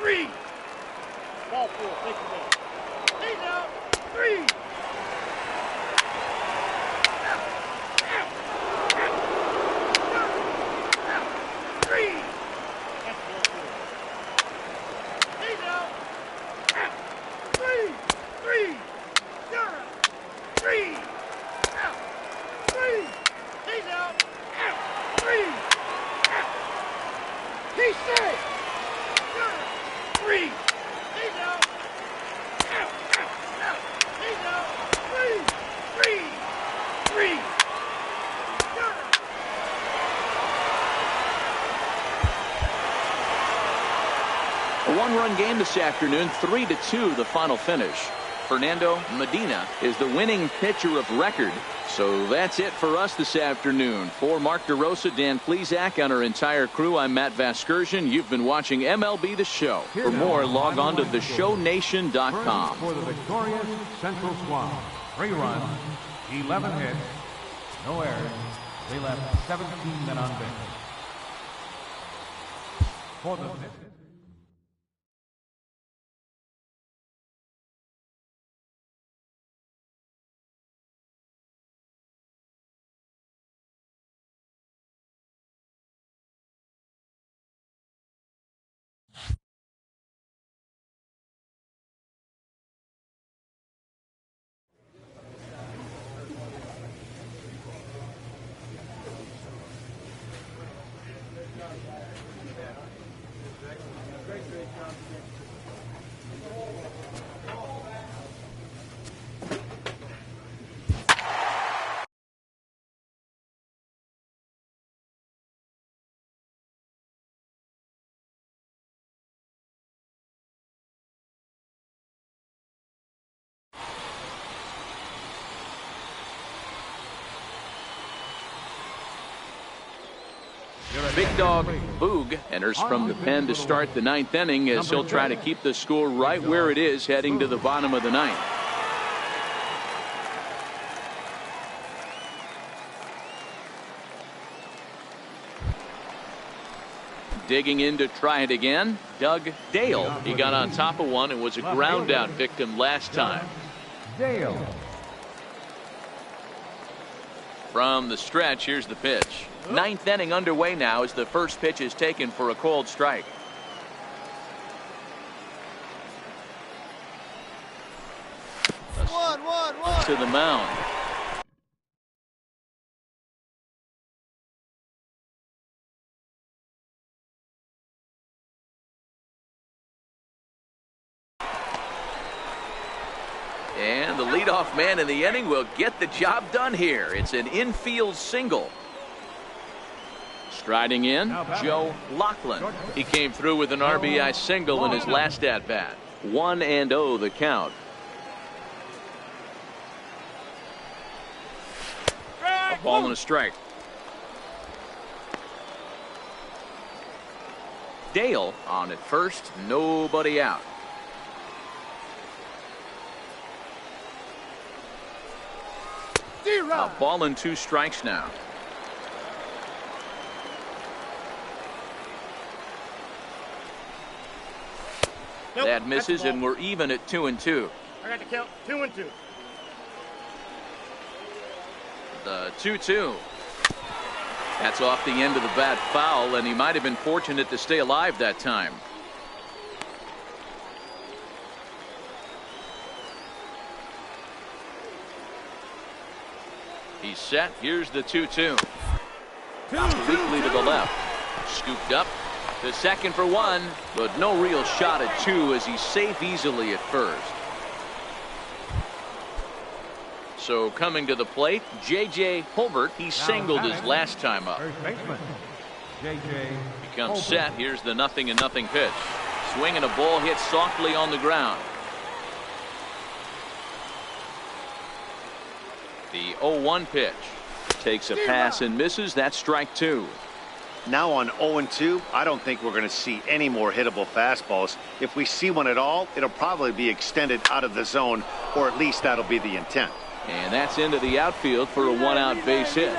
3. Ball 4, take the ball. He's out. 3. A one-run game this afternoon, 3-2 the final finish. Fernando Medina is the winning pitcher of record. So that's it for us this afternoon. For Mark DeRosa, Dan Plesac, and our entire crew, I'm Matt Vasgersian. You've been watching MLB The Show. For more, log on to theshownation.com. For the victorious Central Squad, 3 runs, 11 hits, no errors. They left 17 men on base. For the Big dog Boog enters from the pen to start the 9th inning as he'll try to keep the score right where it is heading to the bottom of the 9th. Digging in to try it again, Doug Dale. He got on top of one and was a ground out victim last time. Dale. From the stretch, here's the pitch. 9th inning underway now as the first pitch is taken for a called strike. One. To the mound. And the leadoff man in the inning will get the job done here. It's an infield single. Striding in, Joe Lachlan. He came through with an RBI single in his last at-bat. 1-0 the count. A ball and a strike. Dale on at first, nobody out. A ball and 2 strikes now. Nope, that misses, and we're even at 2-2. I got to count 2-2. The 2-2. That's off the end of the bat foul, and he might have been fortunate to stay alive that time. He's set. Here's the 2-2. Completely to the left. Scooped up to second for 1, but no real shot at 2 as he's safe easily at first. So coming to the plate, J.J. Holbert. He singled his last time up. First baseman, J.J. Becomes set. Here's the 0-0 pitch. Swinging a ball hit softly on the ground. The 0-1 pitch. Takes a pass and misses. That's strike 2. Now on 0-2, I don't think we're going to see any more hittable fastballs. If we see one at all, it'll probably be extended out of the zone, or at least that'll be the intent. And that's into the outfield for a 1-out base hit.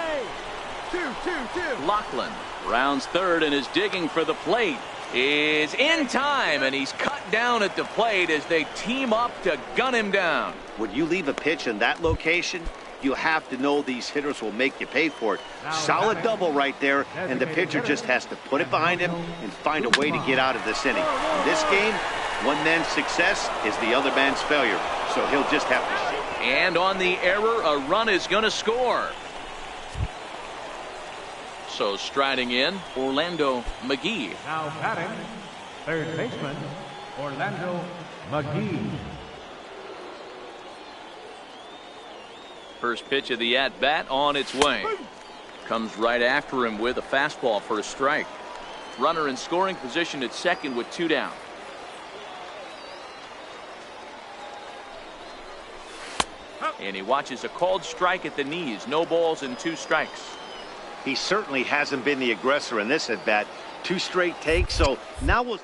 2-2-2. Lachlan rounds third and is digging for the plate. is in time, and he's cut down at the plate as they team up to gun him down. When you leave a pitch in that location, you have to know these hitters will make you pay for it. Solid double right there, and the pitcher just has to put it behind him and find a way to get out of this inning. In this game, one man's success is the other man's failure, so he'll just have to. And on the error, a run is going to score. So striding in, Orlando McGee. Now batting, third baseman, Orlando McGee. First pitch of the at-bat on its way. Comes right after him with a fastball for a strike. Runner in scoring position at second with 2 down. And he watches a called strike at the knees. No balls and 2 strikes. He certainly hasn't been the aggressor in this at-bat. 2 straight takes, so now we'll...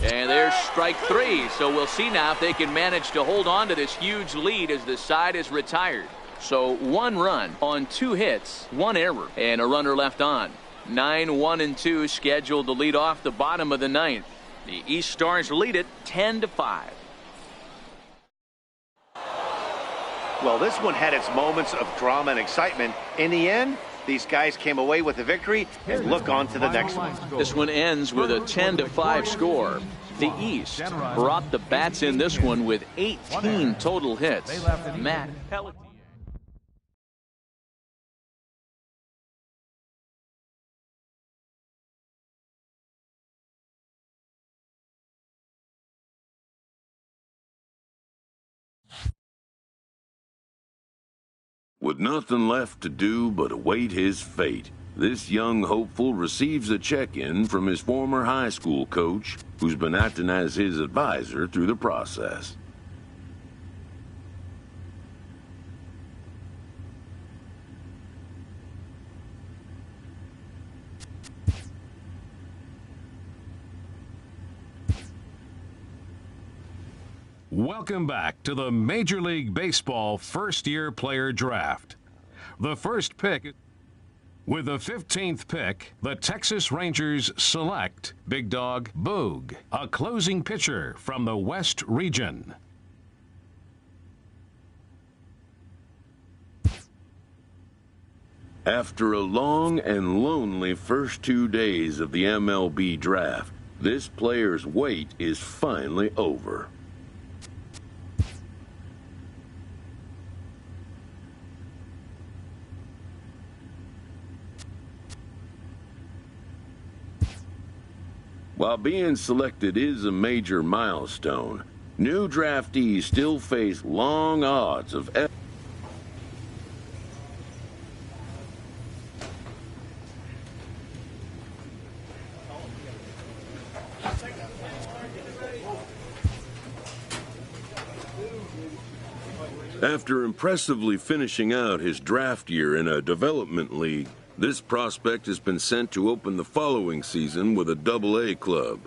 And there's strike 3, so we'll see now if they can manage to hold on to this huge lead as the side is retired. So 1 run on 2 hits, 1 error, and a runner left on. 9-1-2 scheduled to lead off the bottom of the 9th. The East Stars lead it 10-5. Well, this one had its moments of drama and excitement. In the end, these guys came away with a victory and look on to the next one. This one ends with a 10-5 score. The East brought the bats in this one with 18 total hits. Matt Pelletier. With nothing left to do but await his fate, this young hopeful receives a check-in from his former high school coach, who's been acting as his advisor through the process. Welcome back to the Major League Baseball first-year player draft. The first pick, with the 15th pick, the Texas Rangers select Big Dog Boog, a closing pitcher from the West region. After a long and lonely first 2 days of the MLB draft, this player's wait is finally over. While being selected is a major milestone, new draftees still face long odds of After impressively finishing out his draft year in a development league, this prospect has been sent to open the following season with a Double-A club.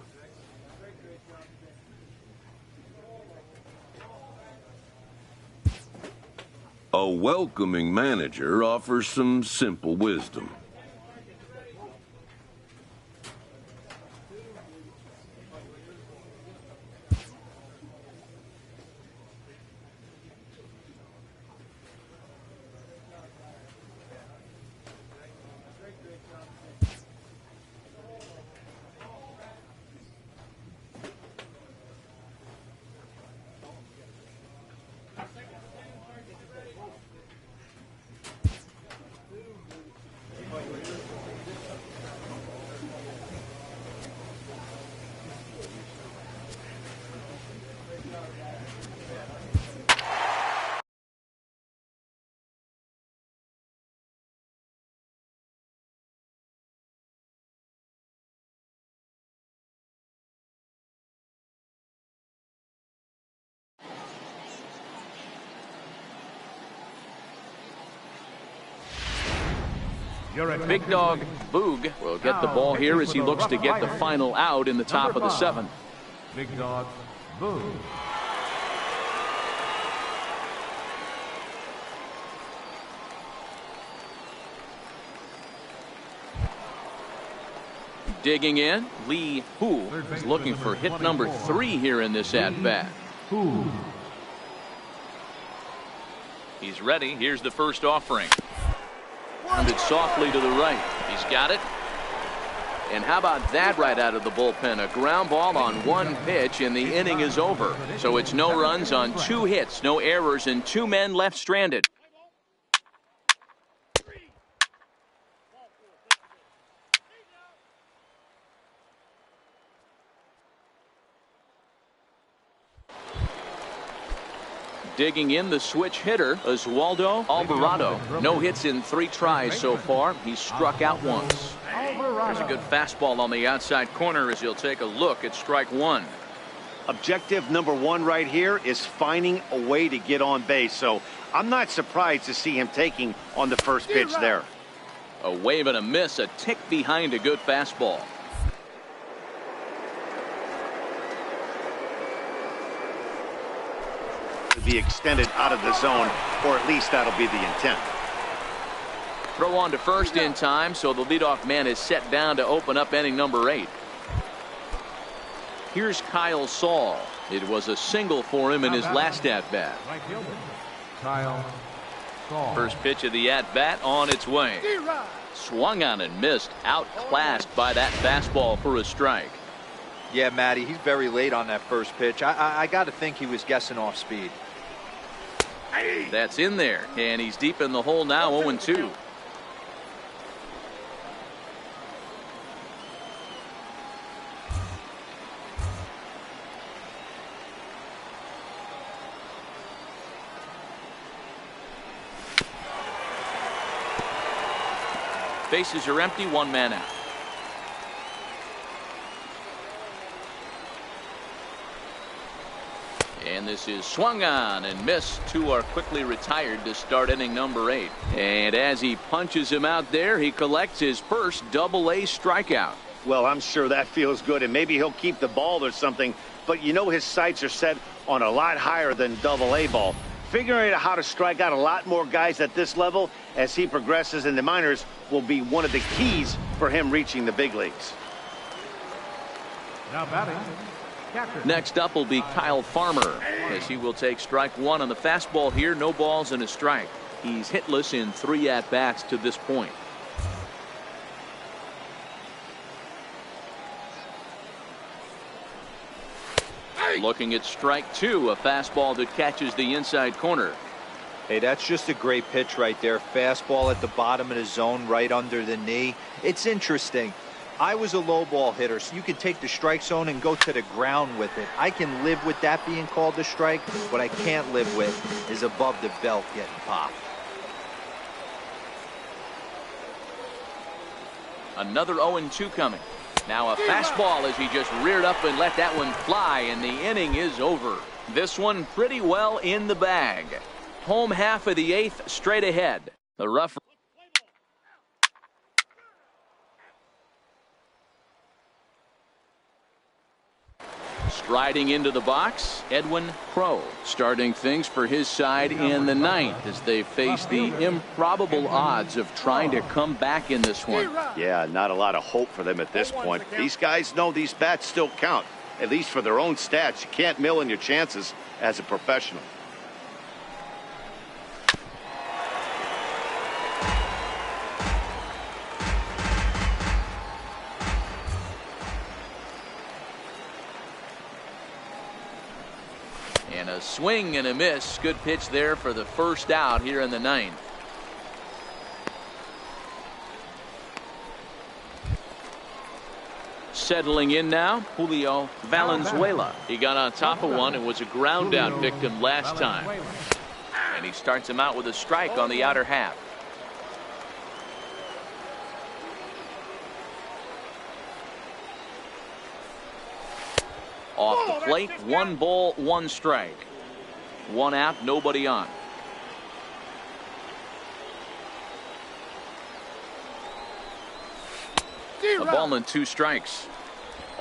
A welcoming manager offers some simple wisdom. Big Dog Boog will get the ball here as he looks to get the final out in the top of the 7th. Big Dog Boog. Digging in, Lee Hu is looking for hit number 3 here in this at-bat. He's ready. Here's the first offering. Grounded softly to the right. He's got it. And how about that right out of the bullpen? A ground ball on 1 pitch, and the inning is over. So it's no runs on 2 hits, no errors, and 2 men left stranded. Digging in, the switch hitter, Oswaldo Alvarado. No hits in 3 tries so far. He's struck out once. There's a good fastball on the outside corner as he'll take a look at strike 1. Objective number 1 right here is finding a way to get on base. So I'm not surprised to see him taking on the first pitch there. A wave and a miss, a tick behind a good fastball. To be extended out of the zone, or at least that'll be the intent. Throw on to first in time, so the leadoff man is set down to open up inning number 8. Here's Kyle Saul. It was a single for him in his last at-bat. Kyle Saul. First pitch of the at-bat on its way. Swung on and missed, outclassed by that fastball for a strike. Yeah, Matty, he's very late on that first pitch. I got to think he was guessing off speed. That's in there, and he's deep in the hole now, 0-2. Bases are empty, 1 man out. And this is swung on and missed. 2 are quickly retired to start inning number 8. And as he punches him out there, he collects his first Double-A strikeout. Well, I'm sure that feels good, and maybe he'll keep the ball or something. But you know his sights are set on a lot higher than Double-A ball. Figuring out how to strike out a lot more guys at this level as he progresses in the minors will be one of the keys for him reaching the big leagues. Now batting. Next up will be Kyle Farmer, as he will take strike 1 on the fastball here. No balls and a strike. He's hitless in 3 at-bats to this point. Looking at strike 2, a fastball that catches the inside corner. Hey, that's just a great pitch right there. Fastball at the bottom of the zone, right under the knee. It's interesting. I was a low ball hitter, so you can take the strike zone and go to the ground with it. I can live with that being called a strike. What I can't live with is above the belt getting popped. Another 0-2 coming. Now a fastball as he just reared up and let that one fly, and the inning is over. This one pretty well in the bag. Home half of the 8th straight ahead. The rough. Striding into the box, Edwin Crow, starting things for his side in the 9th as they face the improbable odds of trying to come back in this one. Yeah, not a lot of hope for them at this point. These guys know these bats still count, at least for their own stats. You can't mill in your chances as a professional. And a swing and a miss. Good pitch there for the first out here in the 9th. Settling in now, Julio Valenzuela. He got on top of one and was a ground out victim last time. And he starts him out with a strike on the outer half. Off the plate, 1 ball, 1 strike. 1 out, nobody on. A ball and 2 strikes.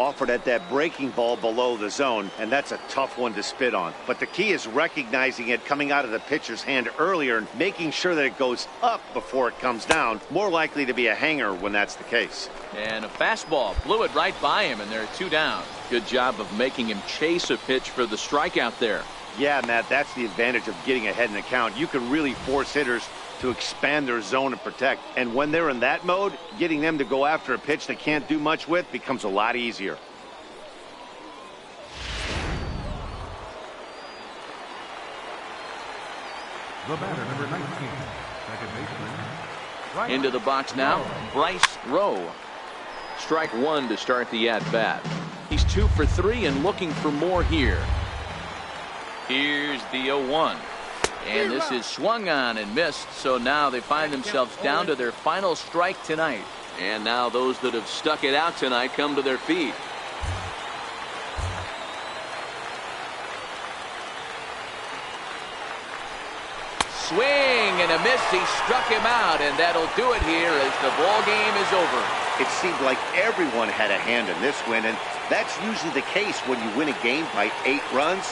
offered at that breaking ball below the zone, and that's a tough one to spit on. But the key is recognizing it coming out of the pitcher's hand earlier and making sure that it goes up before it comes down. More likely to be a hanger when that's the case. And a fastball blew it right by him, and they're 2 down. Good job of making him chase a pitch for the strikeout there. Yeah, Matt, that's the advantage of getting ahead in the count. You can really force hitters to expand their zone and protect. And when they're in that mode, getting them to go after a pitch they can't do much with becomes a lot easier. The batter, number 19, second baseman. Into the box now, Bryce Rowe. Strike 1 to start the at-bat. He's 2 for 3 and looking for more here. Here's the 0-1. And this is swung on and missed, so now they find themselves down to their final strike tonight. And now those that have stuck it out tonight come to their feet. Swing and a miss. He struck him out, and that'll do it here as the ball game is over. It seemed like everyone had a hand in this win, and that's usually the case when you win a game by 8 runs.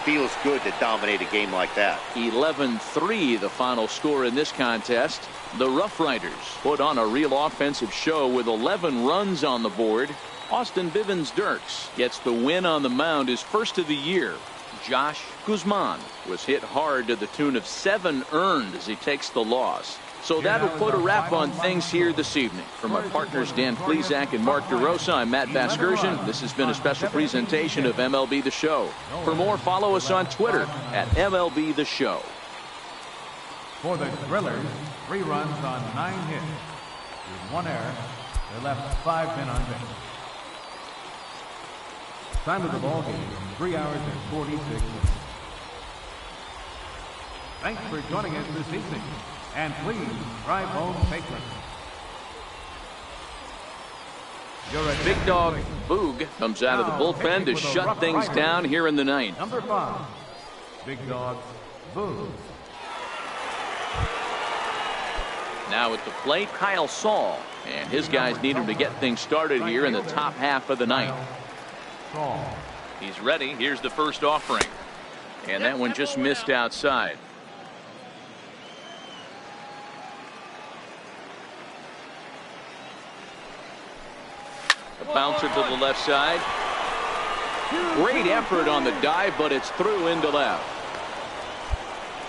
Feels good to dominate a game like that. 11-3 the final score in this contest. The Rough Riders put on a real offensive show with 11 runs on the board. Austin Bivens-Dirks gets the win on the mound, his first of the year. Josh Guzman was hit hard to the tune of 7 earned as he takes the loss. So that'll put a wrap on things here this evening. From our partners Dan Plesac and Mark DeRosa, I'm Matt Vasgersian. This has been a special presentation of MLB The Show. For more, follow us on Twitter at MLB The Show. For the Drillers, 3 runs on 9 hits. With 1 error, they left 5 men on base. Time of the ball game, 3 hours and 46 minutes. Thanks for joining us this evening. And please drive home safely. Big Dog Boog comes out of the bullpen to shut things down here in the 9th. Number 5, Big Dog Boog. Now at the plate, Kyle Saul. And his guys need him to get things started here in the top half of the 9th. He's ready. Here's the first offering. And that one just missed outside. A bouncer to the left side. Great effort on the dive, but it's through into left.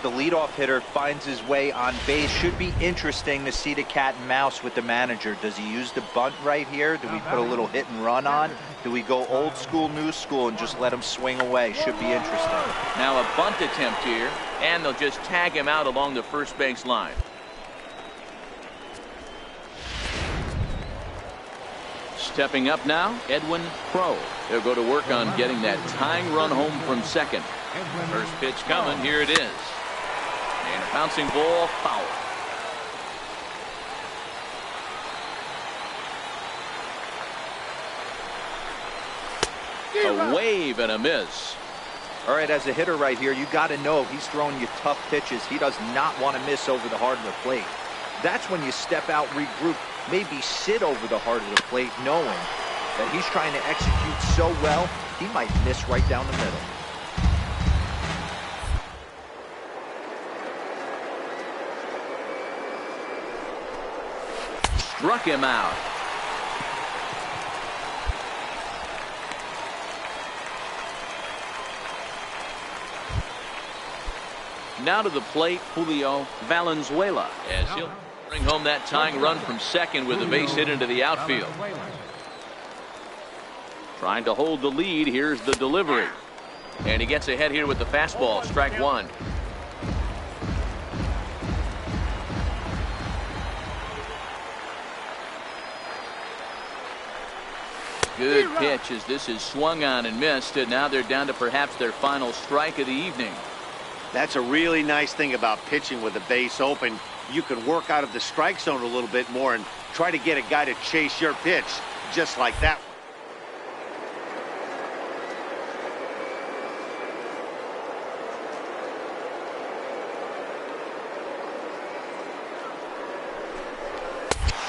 The leadoff hitter finds his way on base. Should be interesting to see the cat and mouse with the manager. Does he use the bunt right here? Do we put a little hit and run on? Do we go old school, new school, and just let him swing away? Should be interesting. Now a bunt attempt here, and they'll just tag him out along the first base line. Stepping up now, Edwin Crow. They'll go to work on getting that tying run home from second. First pitch coming. Here it is. And a bouncing ball, foul. A wave and a miss. All right, as a hitter right here, you got to know he's throwing you tough pitches. He does not want to miss over the heart of the plate. That's when you step out, regroup, maybe sit over the heart of the plate, knowing that he's trying to execute so well, he might miss right down the middle. Struck him out. Now to the plate, Julio Valenzuela, as he'll bring home that tying run from second with a base hit into the outfield. Trying to hold the lead. Here's the delivery. And he gets ahead here with the fastball. Strike 1. Good pitch as this is swung on and missed. And now they're down to perhaps their final strike of the evening. That's a really nice thing about pitching with the base open. You can work out of the strike zone a little bit more and try to get a guy to chase your pitch just like that.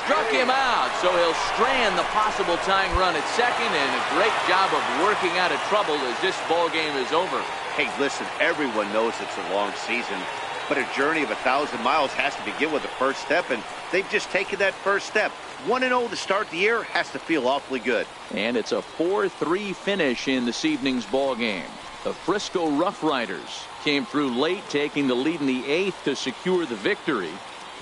struck him out, so he'll strand the possible tying run at second, and a great job of working out of trouble as this ball game is over. Hey, listen, everyone knows it's a long season, but a journey of 1,000 miles has to begin with the first step, and they've just taken that first step. 1-0 to start the year has to feel awfully good. And it's a 4-3 finish in this evening's ball game. The Frisco Rough Riders came through late, taking the lead in the 8th to secure the victory.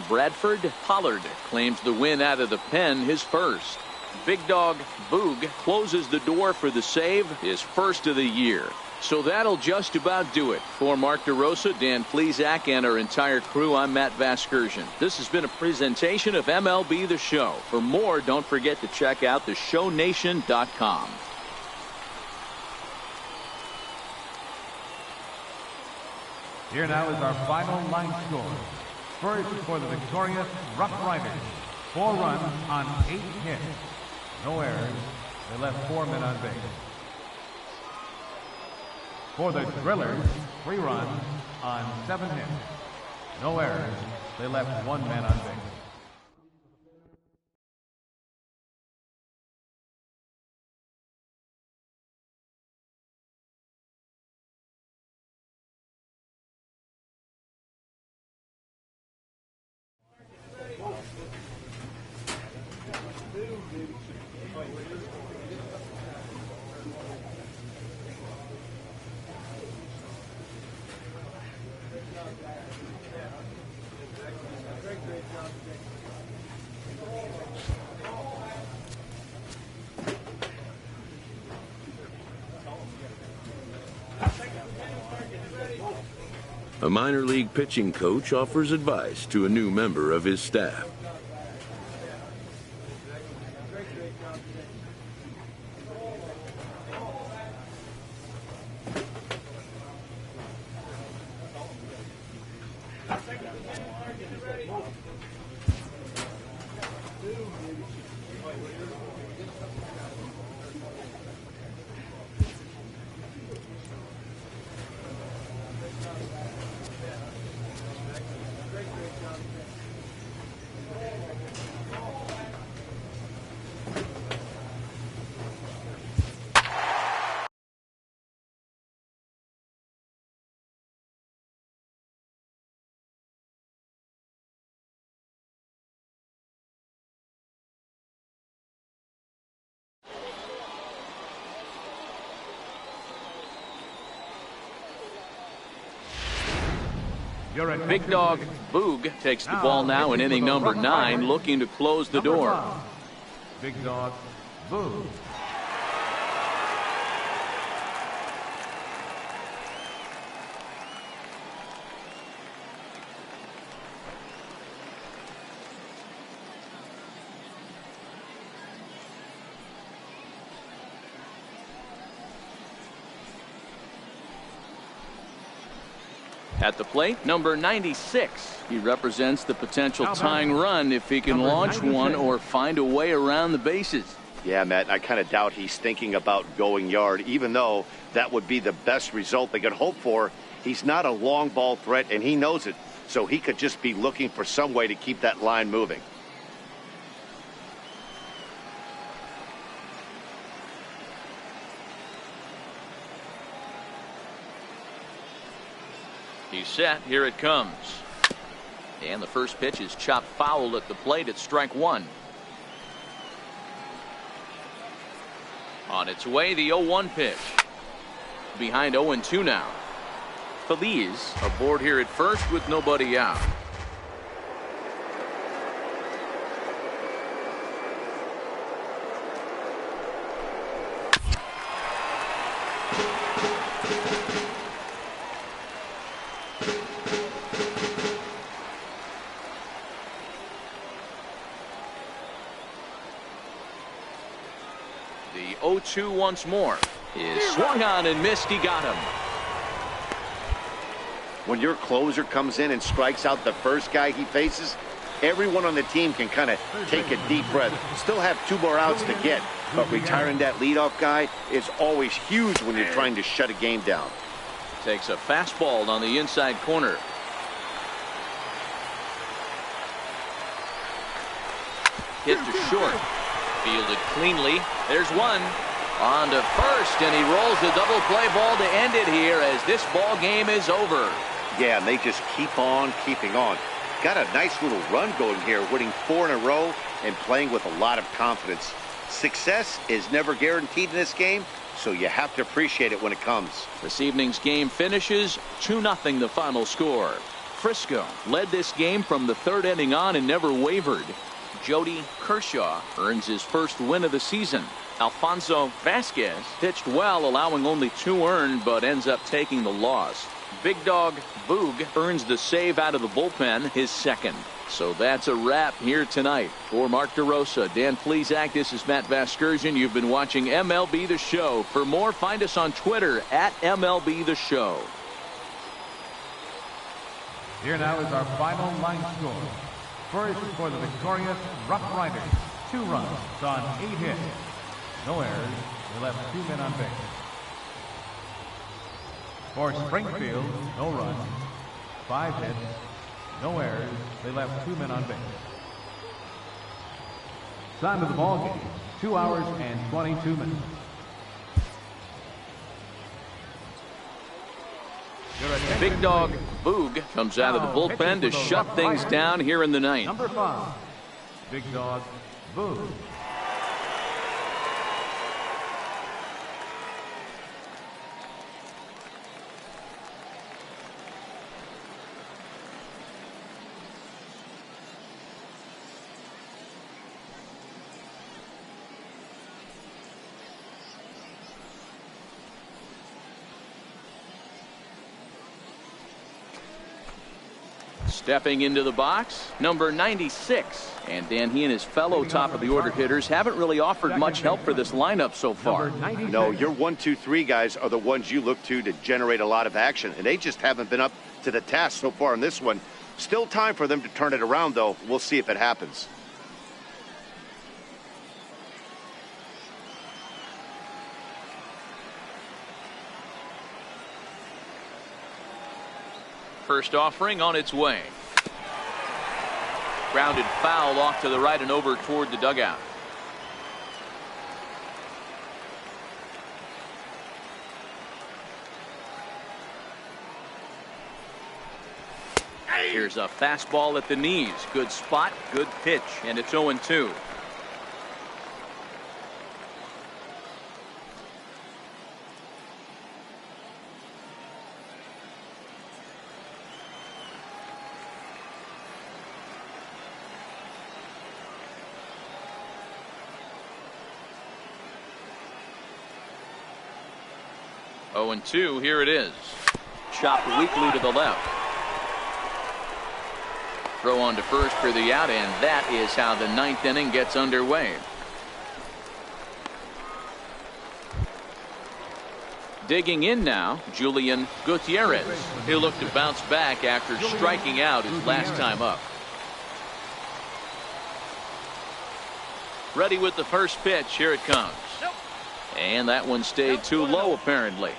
Bradford Pollard claims the win out of the pen, his first. Big Dog Boog closes the door for the save, his first of the year. So that'll just about do it. For Mark DeRosa, Dan Plesac, and our entire crew, I'm Matt Vasgersian. This has been a presentation of MLB The Show. For more, don't forget to check out theshownation.com. Here now is our final line score. First for the victorious Rough Riders, 4 runs on 8 hits. No errors. They left 4 men on base. For the Drillers, 3 runs on 7 hits. No errors. They left 1 man on base. A minor league pitching coach offers advice to a new member of his staff. Big Dog Boog takes the ball now in inning number 9, looking to close the door. Big Dog Boog. At the plate, number 96. He represents the potential tying run if he can launch one or find a way around the bases. Yeah, Matt, I kind of doubt he's thinking about going yard, even though that would be the best result they could hope for. He's not a long ball threat, and he knows it, so he could just be looking for some way to keep that line moving. He's set. Here it comes. And the first pitch is chopped foul at the plate at strike 1. On its way, the 0-1 pitch. Behind 0-2 now. Feliz aboard here at first with nobody out. The 0-2 once more is swung on and missed. He got him. When your closer comes in and strikes out the first guy he faces, everyone on the team can kind of take a deep breath. Still have 2 more outs to get, but retiring that leadoff guy is always huge when you're trying to shut a game down. Takes a fastball on the inside corner. hit to short. Fielded cleanly. There's one. On to first, and he rolls the double play ball to end it here as this ball game is over. Yeah, and they just keep on keeping on. Got a nice little run going here, winning 4 in a row and playing with a lot of confidence. Success is never guaranteed in this game, so you have to appreciate it when it comes. This evening's game finishes 2-0 the final score. Frisco led this game from the 3rd inning on and never wavered. Jody Kershaw earns his first win of the season. Alfonso Vasquez pitched well, allowing only 2 earned, but ends up taking the loss. Big Dog Boog earns the save out of the bullpen, his second. So that's a wrap here tonight. For Mark DeRosa, Dan Plesac, this is Matt Vasgersian. You've been watching MLB The Show. For more, find us on Twitter at MLB The Show. Here now is our final line score. First for the victorious Rough Riders, 2 runs on 8 hits. No errors. They left 2 men on base. For Springfield, no runs, 5 hits, no errors. They left 2 men on base. Time of the ball game, 2 hours and 22 minutes. Big Dog Boog comes out of the bullpen to shut things down here in the 9th. Number 5, Big Dog Boog. Stepping into the box, number 96. And Dan, he and his fellow top of the order hitters haven't really offered much help for this lineup so far. No, your 1, 2, 3 guys are the ones you look to generate a lot of action, and they just haven't been up to the task so far in this one. Still time for them to turn it around, though. We'll see if it happens. First offering on its way. Grounded foul off to the right and over toward the dugout. Here's a fastball at the knees. Good spot, good pitch, and it's 0-2. And 2, here it is. Chopped weakly to the left. Throw on to first for the out, and that is how the 9th inning gets underway. Digging in now, Julian Gutierrez. He'll look to bounce back after striking out his last time up. Ready with the first pitch. Here it comes. And that one stayed too low, apparently.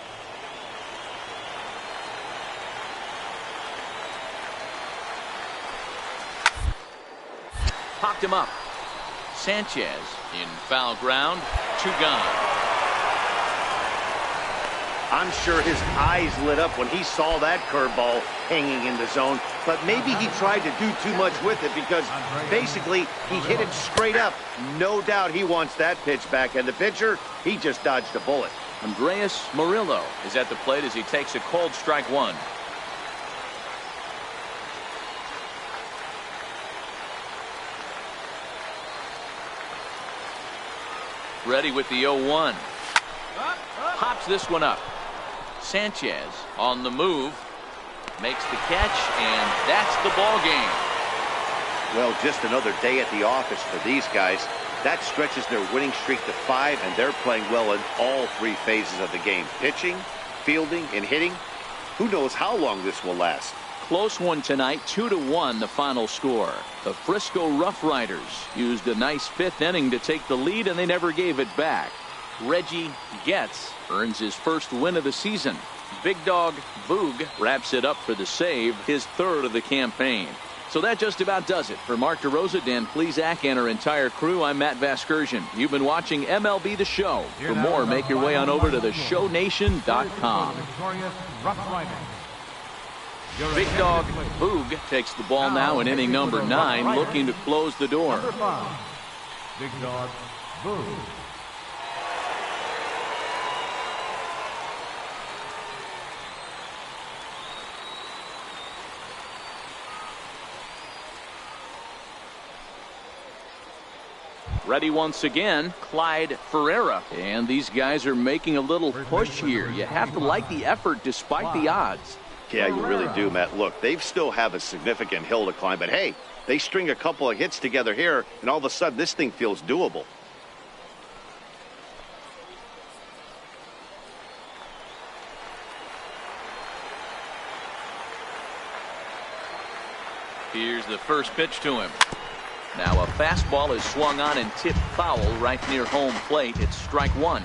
Popped him up. Sanchez in foul ground. 2 gone. I'm sure his eyes lit up when he saw that curveball hanging in the zone, but maybe he tried to do too much with it because basically he hit it straight up. No doubt he wants that pitch back, and the pitcher, he just dodged a bullet. Andreas Murillo is at the plate as he takes a cold strike 1. Ready with the 0-1. Pops this one up. Sanchez on the move. Makes the catch, and that's the ball game. Well, just another day at the office for these guys. That stretches their winning streak to 5, and they're playing well in all 3 phases of the game. Pitching, fielding, and hitting. Who knows how long this will last. Close one tonight, 2-1 the final score. The Frisco Rough Riders used a nice 5th inning to take the lead, and they never gave it back. Reggie Getz earns his first win of the season. Big Dog Boog wraps it up for the save, his 3rd of the campaign. So that just about does it. For Mark DeRosa, Dan Plesac, and our entire crew, I'm Matt Vasgersian. You've been watching MLB The Show. For more, make your way on over to theshownation.com. Big Dog Boog takes the ball now in inning number 9, looking to close the door. Big Dog Boog. Ready once again, Clyde Ferreira. And these guys are making a little push here. You have to like the effort despite the odds. Yeah, you really do, Matt. Look, they still have a significant hill to climb, but hey, they string a couple of hits together here, and all of a sudden this thing feels doable. Here's the first pitch to him. Now a fastball is swung on and tipped foul right near home plate. It's strike 1.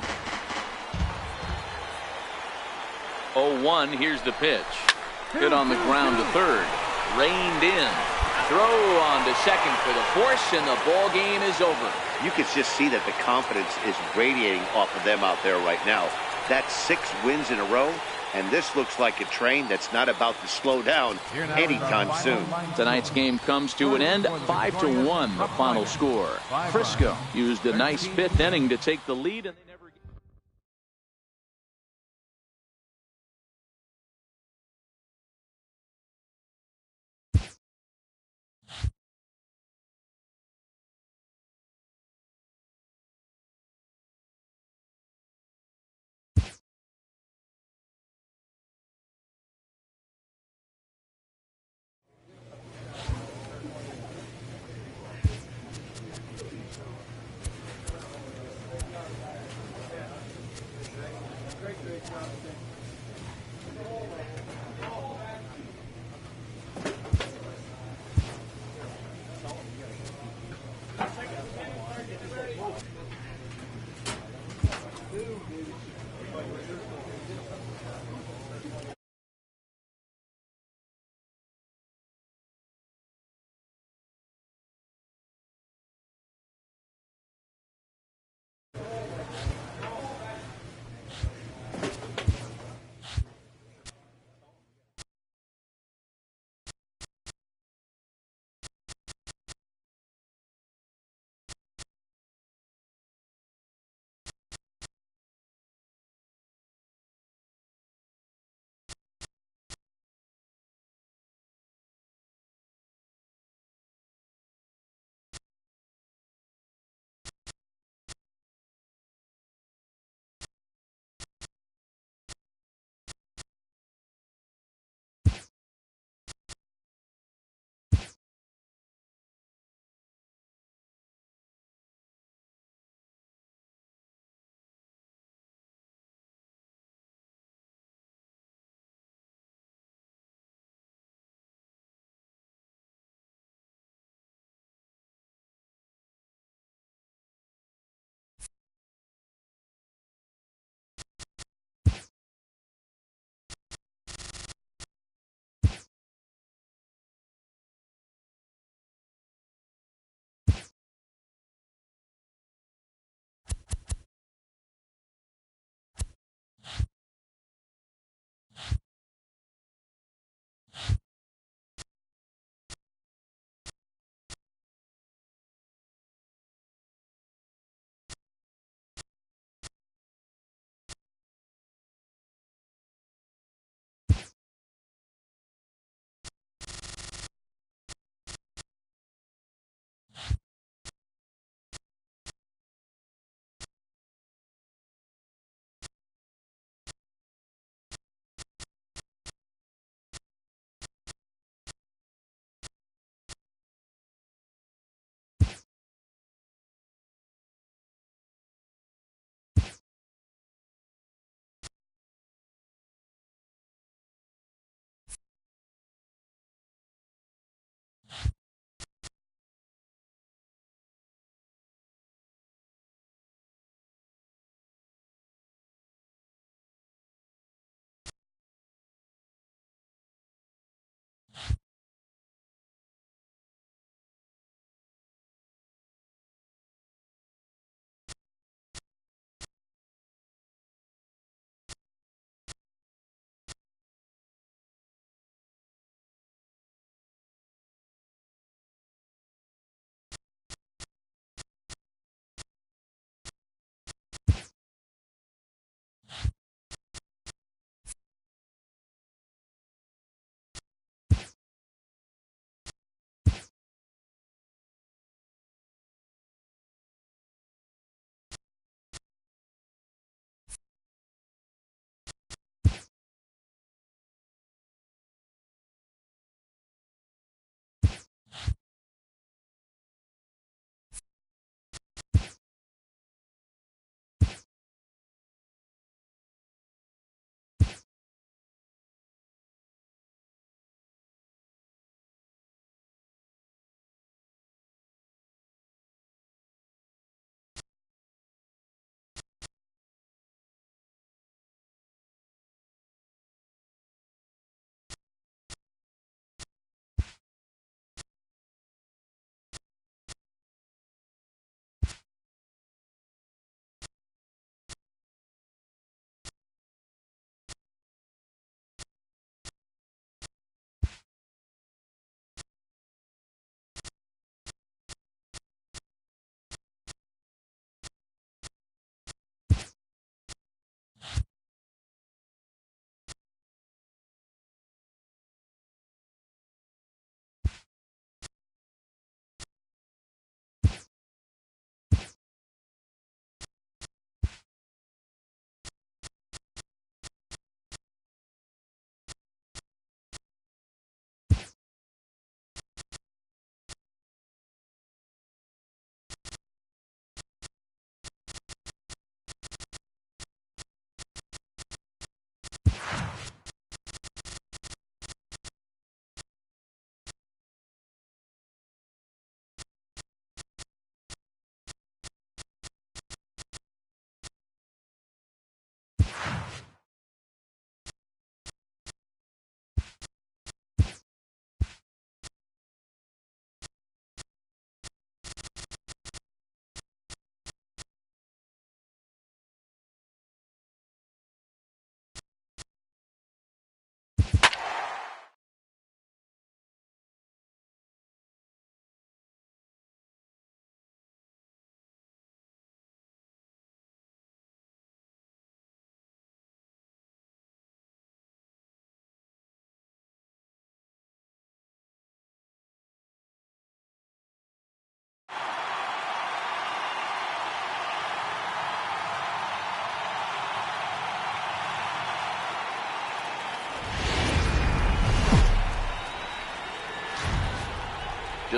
0-1. Here's the pitch. Hit on the ground to third. Reined in. Throw on to second for the force, and the ball game is over. You can just see that the confidence is radiating off of them out there right now. That's 6 wins in a row. And this looks like a train that's not about to slow down anytime soon. Tonight's game comes to an end. 5-1, the final score. Frisco used a nice 5th inning to take the lead, and they never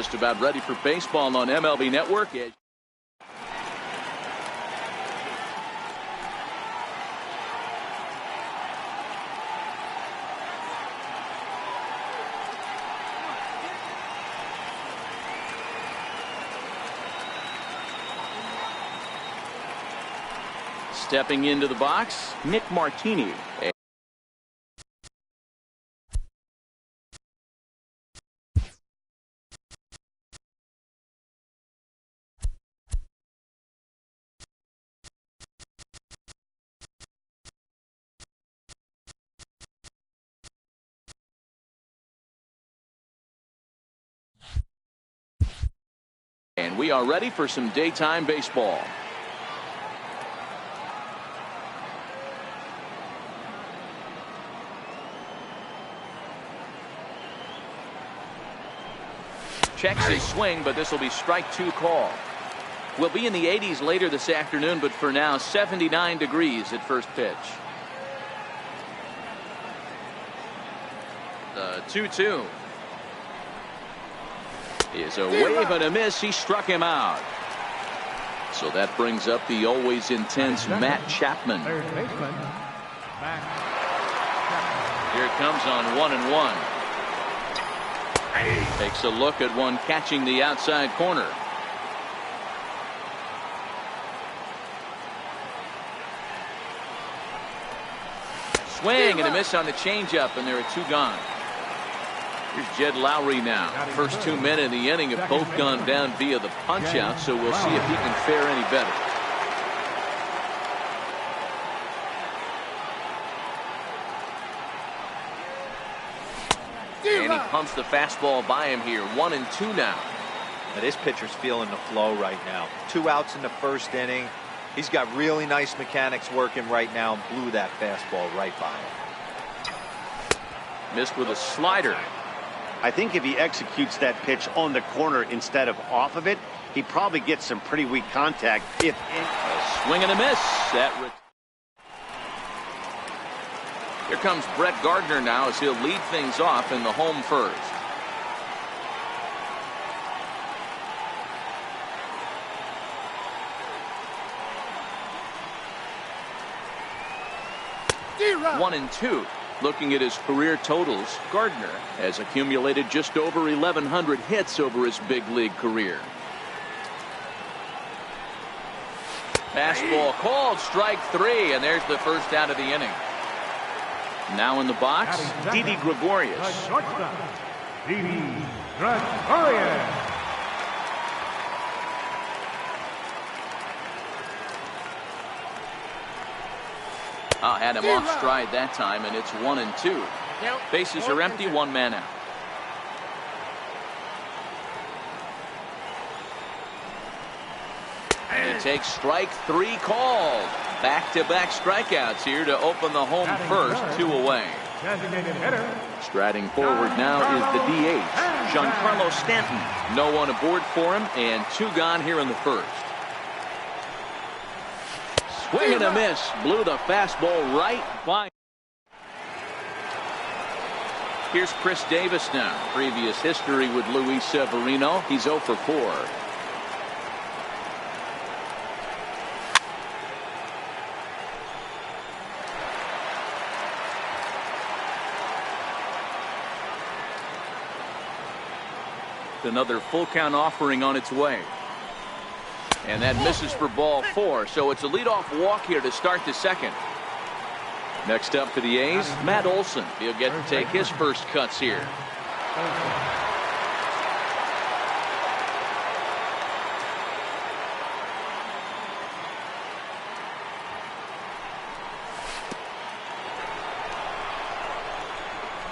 just about ready for baseball on MLB Network. Stepping into the box, Nick Martini. And we are ready for some daytime baseball. Checks his swing, but this will be strike 2 call. We'll be in the 80s later this afternoon, but for now 79 degrees at first pitch. The 2-2 is a wave and a miss. He struck him out. So that brings up the always intense Matt Chapman. Here it comes on 1-1. Takes a look at one catching the outside corner. Swing and a miss on the changeup, and there are 2 gone. Here's Jed Lowry now. First 2 men in the inning have both gone down via the punch-out, so we'll see if he can fare any better. And he pumps the fastball by him here. 1-2 now. Now this pitcher's feeling the flow right now. 2 outs in the first inning. He's got really nice mechanics working right now and blew that fastball right by him. Missed with a slider. I think if he executes that pitch on the corner instead of off of it, he probably gets some pretty weak contact. A swing and a miss. Here comes Brett Gardner now as he'll lead things off in the home first. One and 2. Looking at his career totals, Gardner has accumulated just over 1,100 hits over his big league career. Fastball called, strike 3, and there's the first out of the inning. Now in the box, Didi Gregorius. Didi Gregorius. Had him off stride that time, and it's 1-2. Bases are empty, 1 man out. And he takes strike 3 called. Back-to-back strikeouts here to open the home first, 2 away. Striding forward now is the DH, Giancarlo Stanton. No one aboard for him, and 2 gone here in the first. Swing and a miss. Blew the fastball right by. Here's Chris Davis now. Previous history with Luis Severino. He's 0 for 4. Another full count offering on its way. And that misses for ball 4, so it's a leadoff walk here to start the second. Next up for the A's, Matt Olson. He'll get to take his first cuts here.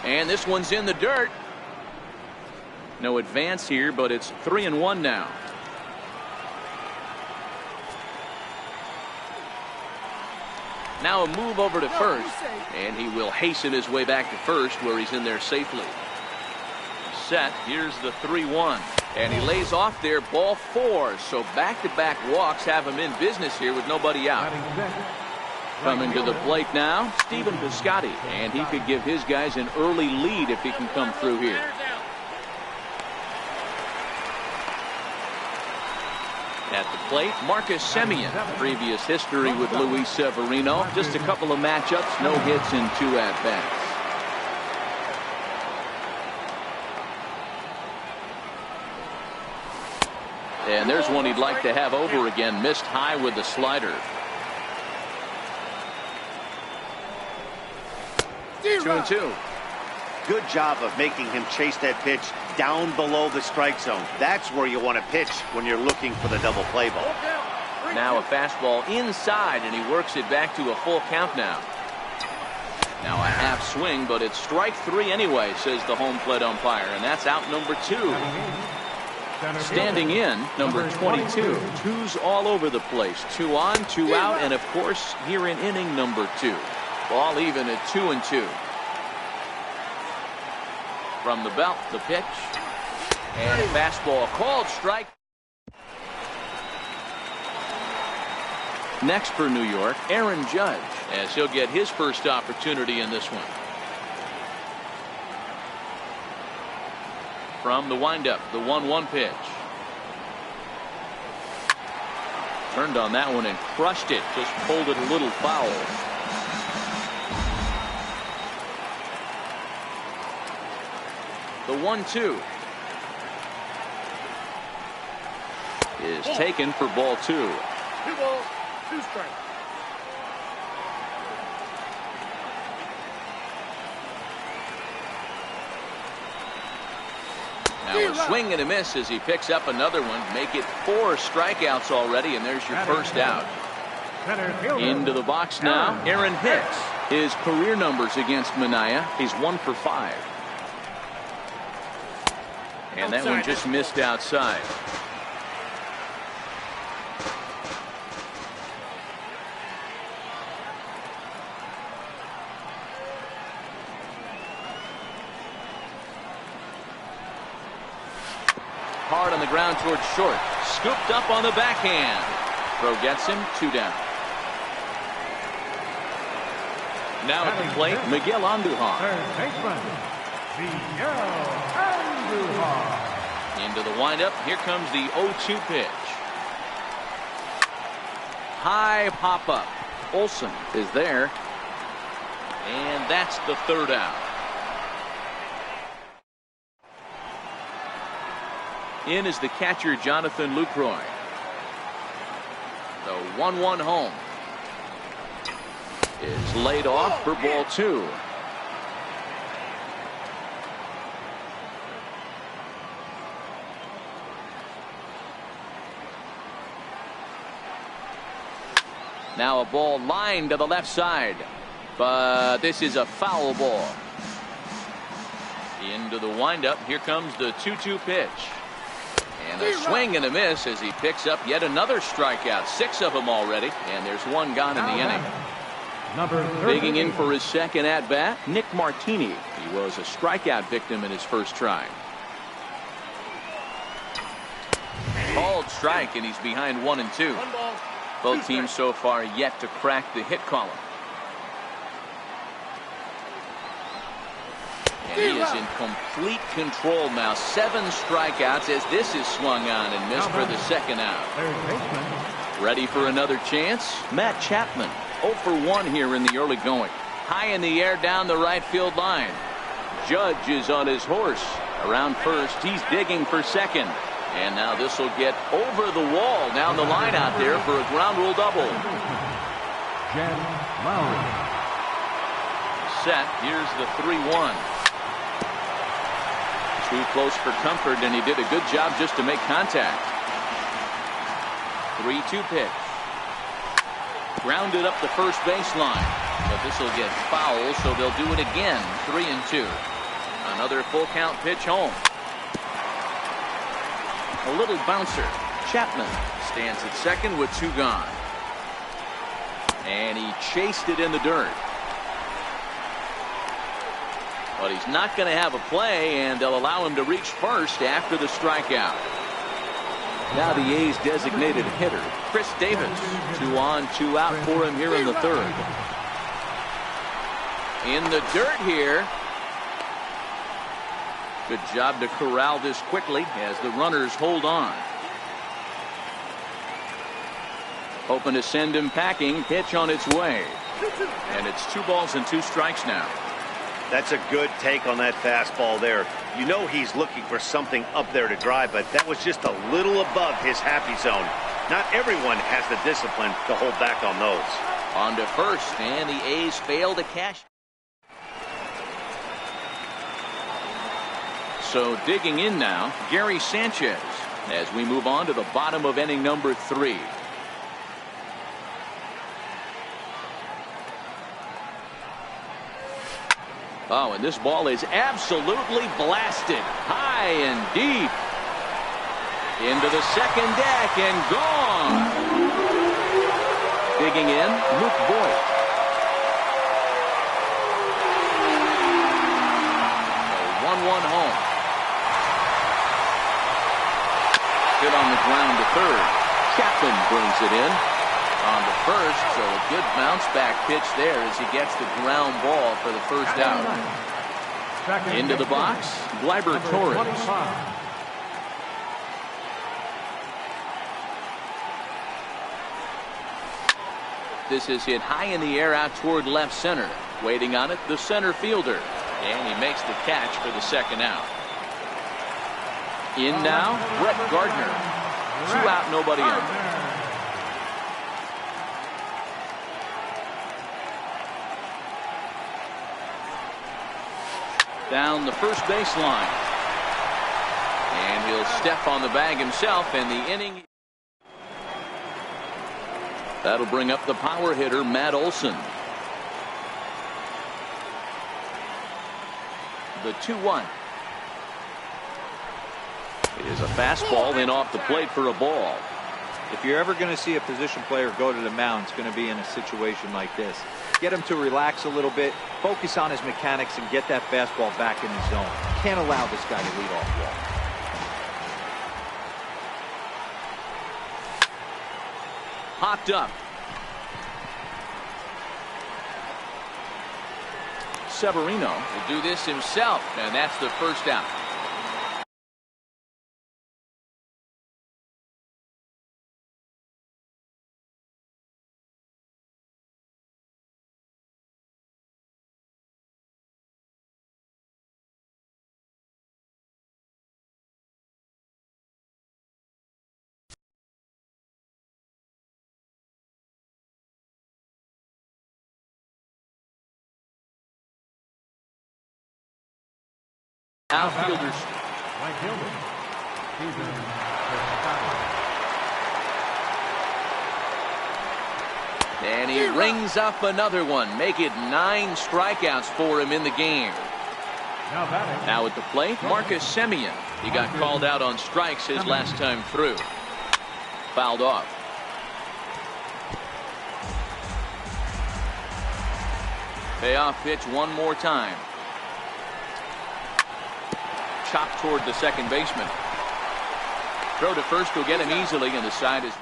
And this one's in the dirt. No advance here, but it's 3-1 now. Now a move over to first, and he will hasten his way back to first where he's in there safely. Set, here's the 3-1, and he lays off there, ball 4. So back-to-back walks have him in business here with nobody out. Coming to the plate now, Stephen Piscotty, and he could give his guys an early lead if he can come through here. At the plate, Marcus Semien. Previous history with Luis Severino. Just a couple of matchups, no hits and 2 at-bats. And there's one he'd like to have over again. Missed high with the slider. 2-2. Good job of making him chase that pitch down below the strike zone. That's where you want to pitch when you're looking for the double play ball. Now a fastball inside, and he works it back to a full count now. Now a half swing, but it's strike 3 anyway, says the home plate umpire, and that's out number 2. Standing in, number 22. 2's all over the place. 2 on, 2 out, and of course here in inning number 2. Ball even at 2-2. From the belt, the pitch. And a fastball called strike. Next for New York, Aaron Judge, as he'll get his first opportunity in this one. From the windup, the 1-1 pitch. Turned on that one and crushed it. Just pulled it a little foul. The 1-2 is taken for ball 2. 2 balls, 2 strikes. Now a swing and a miss as he picks up another one. Make it 4 strikeouts already, and there's your first out. Into the box now, Aaron Hicks. His career numbers against Minaya, he's 1 for 5. And that one just missed outside. Hard on the ground towards short. Scooped up on the backhand. Throw gets him, 2 down. Now at the plate, Miguel Andujar. Into the windup. Here comes the 0-2 pitch. High pop up. Olsen is there. And that's the 3rd out. In is the catcher, Jonathan Lucroy. The 1-1 home is laid off for ball 2. Now a ball lined to the left side, but this is a foul ball. Into the windup. Here comes the 2-2 pitch. And a swing and a miss as he picks up yet another strikeout. 6 of them already, and there's 1 gone in the inning. Digging in for his second at-bat, Nick Martini. He was a strikeout victim in his first try. Called strike, and he's behind 1-2. Both teams so far yet to crack the hit column. And he is in complete control now. 7 strikeouts as this is swung on and missed for the second out. Ready for another chance? Matt Chapman, 0 for 1 here in the early going. High in the air down the right field line. Judge is on his horse. Around first, he's digging for second. And now this will get over the wall down the line out there for a ground rule double. Set. Here's the 3-1. Too close for comfort, and he did a good job just to make contact. 3-2 pitch. Grounded up the first baseline. But this will get foul, so they'll do it again. 3-2. Another full count pitch home. A little bouncer. Chapman stands at second with 2 gone. And he chased it in the dirt. But he's not going to have a play, and they'll allow him to reach first after the strikeout. Now the A's designated hitter, Chris Davis. 2 on, 2 out for him here in the 3rd. In the dirt here. Good job to corral this quickly as the runners hold on. Hoping to send him packing. Pitch on its way. And it's 2 balls and 2 strikes now. That's a good take on that fastball there. You know he's looking for something up there to drive, but that was just a little above his happy zone. Not everyone has the discipline to hold back on those. On to first, and the A's fail to cash. So digging in now, Gary Sanchez, as we move on to the bottom of inning number 3. Oh, and this ball is absolutely blasted high and deep into the second deck and gone. Digging in, Luke Voigt. A 1-1 home. Hit on the ground to third. Chapman brings it in on the first, so a good bounce back pitch there as he gets the ground ball for the first out. Into the box, Gleyber Torres. This is hit high in the air out toward left center. Waiting on it, the center fielder. And he makes the catch for the second out. In now, Brett Gardner. 2 out, nobody on. Down the first baseline. And he'll step on the bag himself, and the inning. That'll bring up the power hitter, Matt Olson. The 2-1. It is a fastball in off the plate for a ball. If you're ever going to see a position player go to the mound, it's going to be in a situation like this. Get him to relax a little bit, focus on his mechanics, and get that fastball back in his zone. Can't allow this guy to lead off walk. Popped up. Severino will do this himself, and that's the first out. Outfielders. And he rings up another one. Make it 9 strikeouts for him in the game. Now at the plate, Marcus Semien. He got called out on strikes his last time through. Fouled off. Payoff pitch one more time. Chopped toward the second baseman. Throw to first will get him easily, and the side is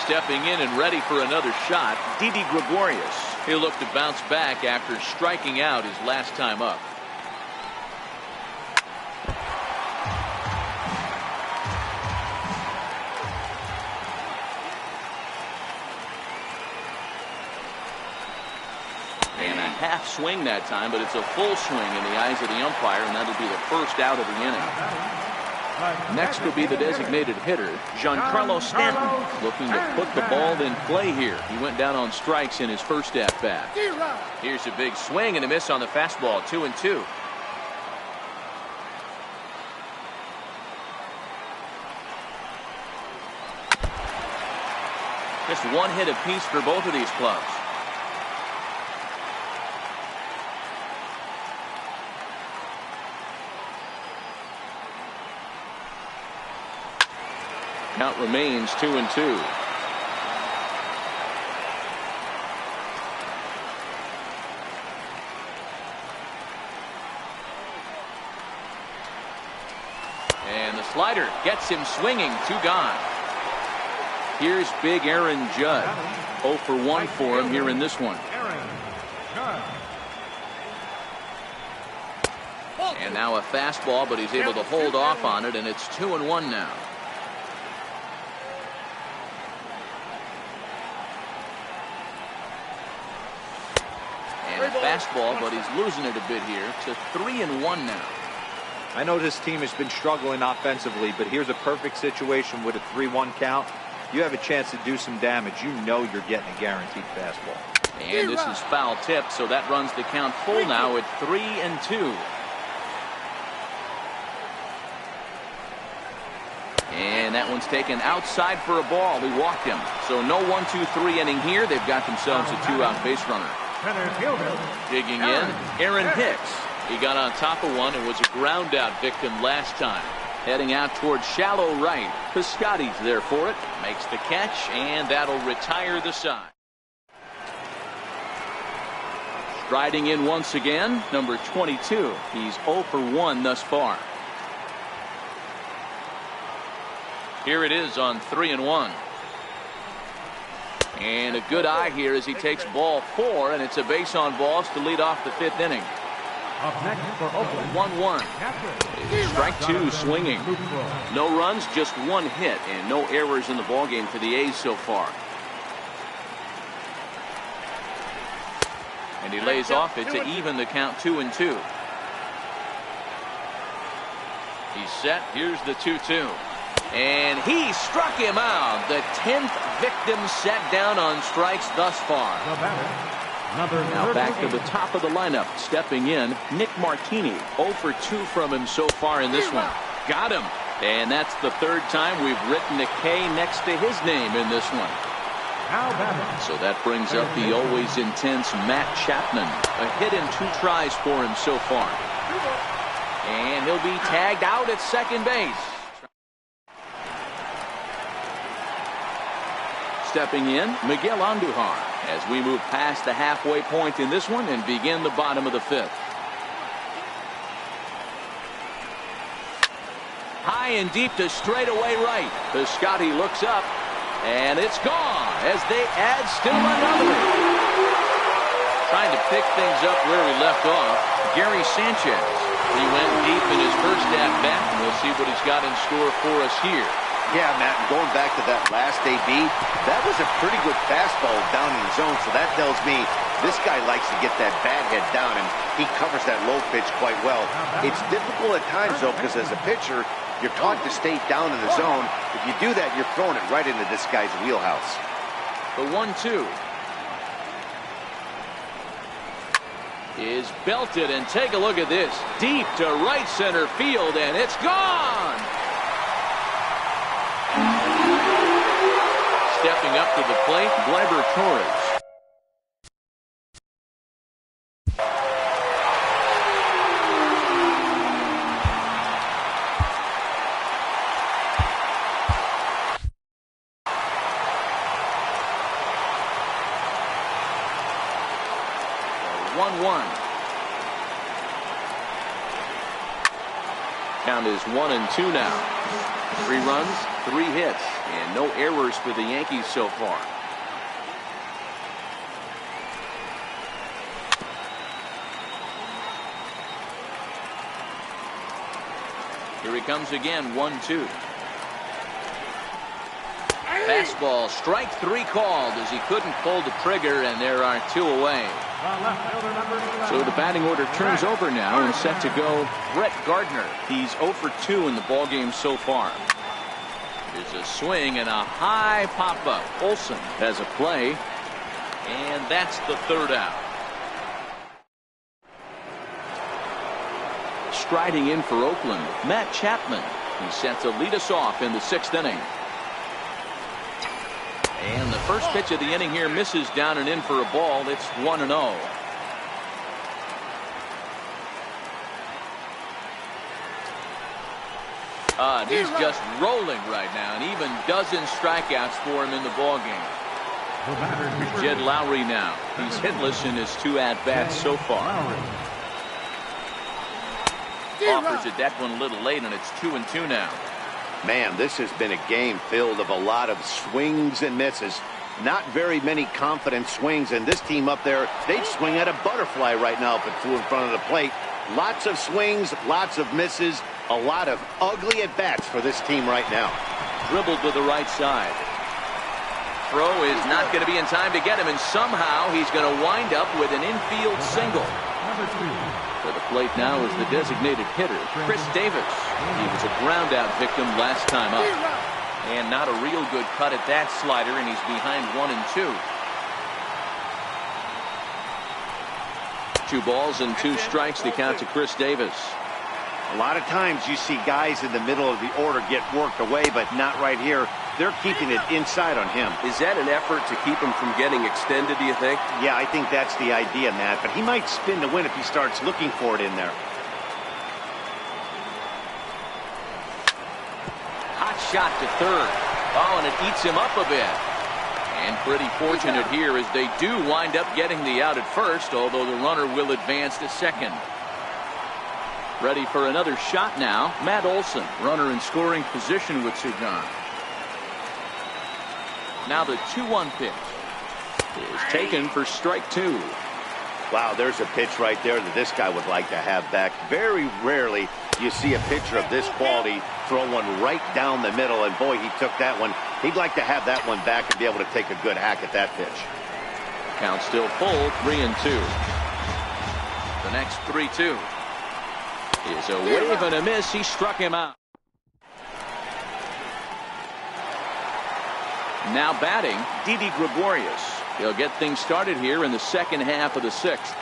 stepping in and ready for another shot. Didi Gregorius. He'll look to bounce back after striking out his last time up. Half swing that time, but it's a full swing in the eyes of the umpire, and that'll be the first out of the inning. Next will be the designated hitter, Giancarlo Stanton, looking to put the ball in play here. He went down on strikes in his first at-bat. Here's a big swing and a miss on the fastball, 2-2. Just one hit apiece for both of these clubs. Count remains 2-2. And the slider gets him swinging. 2 gone. Here's big Aaron Judd. 0 for 1 for him here in this one. And now a fastball, but he's able to hold off on it, and it's 2-1 now. And a fastball, but he's losing it a bit here to 3-1 now. I know this team has been struggling offensively, but here's a perfect situation with a 3-1 count. You have a chance to do some damage. You know you're getting a guaranteed fastball. And this is foul tip, so that runs the count full now at 3-2. And that one's taken outside for a ball. He walked him. So no 1-2-3 inning here. They've got themselves a 2-out base runner. Digging in, Aaron Hicks. He got on top of one and was a ground out victim last time. Heading out towards shallow right. Piscotty's there for it. Makes the catch, and that'll retire the side. Striding in once again, number 22. He's 0 for 1 thus far. Here it is on 3-1. And a good eye here as he takes ball 4, and it's a base on balls to lead off the 5th inning. Up next for Oakland, 1-1. Strike 2 swinging. No runs, just 1 hit, and no errors in the ballgame for the A's so far. And he lays off it to even the count 2-2. He's set. Here's the 2-2. And he struck him out. The 10th victim set down on strikes thus far. Now back to the top of the lineup. Stepping in, Nick Martini. 0 for 2 from him so far in this one. Got him. And that's the 3rd time we've written a K next to his name in this one. So that brings up the always intense Matt Chapman. A hit in 2 tries for him so far. And he'll be tagged out at second base. Stepping in, Miguel Andujar, as we move past the halfway point in this one and begin the bottom of the 5th. High and deep to straightaway right. Piscotty looks up, and it's gone as they add still another. Trying to pick things up where he left off, Gary Sanchez. He went deep in his first at-bat, and we'll see what he's got in store for us here. Yeah, Matt, going back to that last AB, that was a pretty good fastball down in the zone, so that tells me this guy likes to get that bat head down, and he covers that low pitch quite well. It's difficult at times, though, because as a pitcher, you're taught to stay down in the zone. If you do that, you're throwing it right into this guy's wheelhouse. The 1-2 is belted, and take a look at this. Deep to right center field, and it's gone! Stepping up to the plate, Gleyber Torres. The 1-1. Count is 1-2 now. 3 runs, 3 hits, and no errors for the Yankees so far. Here he comes again, 1-2. Fastball, strike 3 called as he couldn't pull the trigger, and there are 2 away. So the batting order turns over now and set to go Brett Gardner. He's 0 for 2 in the ballgame so far. There's a swing and a high pop-up. Olsen has a play, and that's the 3rd out. Striding in for Oakland, Matt Chapman. He's set to lead us off in the 6th inning. And the first pitch of the inning here misses down and in for a ball. It's 1-0. He's just rolling right now, and even dozen strikeouts for him in the ballgame. Jed Lowry now. He's hitless in his 2 at-bats so far. Offers it that one a little late, and it's 2-2 now. Man, this has been a game filled of a lot of swings and misses. Not very many confident swings, and this team up there, they'd swing at a butterfly right now if it flew in front of the plate. Lots of swings, lots of misses, a lot of ugly at-bats for this team right now. Dribbled to the right side. throw is not going to be in time to get him, and somehow he's going to wind up with an infield single. For the plate now is the designated hitter, Chris Davis. He was a ground-out victim last time up. And not a real good cut at that slider, and he's behind 1-2. 2 balls and 2 strikes to count to Chris Davis. A lot of times you see guys in the middle of the order get worked away, but not right here. They're keeping it inside on him. Is that an effort to keep him from getting extended, do you think? Yeah, I think that's the idea, Matt. But he might spin to win if he starts looking for it in there. Hot shot to third. Oh, and it eats him up a bit. And pretty fortunate here as they do wind up getting the out at first, although the runner will advance to second. Ready for another shot now, Matt Olson, runner in scoring position with Sugan. Now the 2-1 pitch is taken for strike 2. Wow, there's a pitch right there that this guy would like to have back. Very rarely you see a pitcher of this quality throw one right down the middle, and boy, he took that one. He'd like to have that one back and be able to take a good hack at that pitch. Count still full, 3-2. The next 3-2 is a wave and a miss. He struck him out. Now batting, Didi Gregorius. He'll get things started here in the second half of the 6th.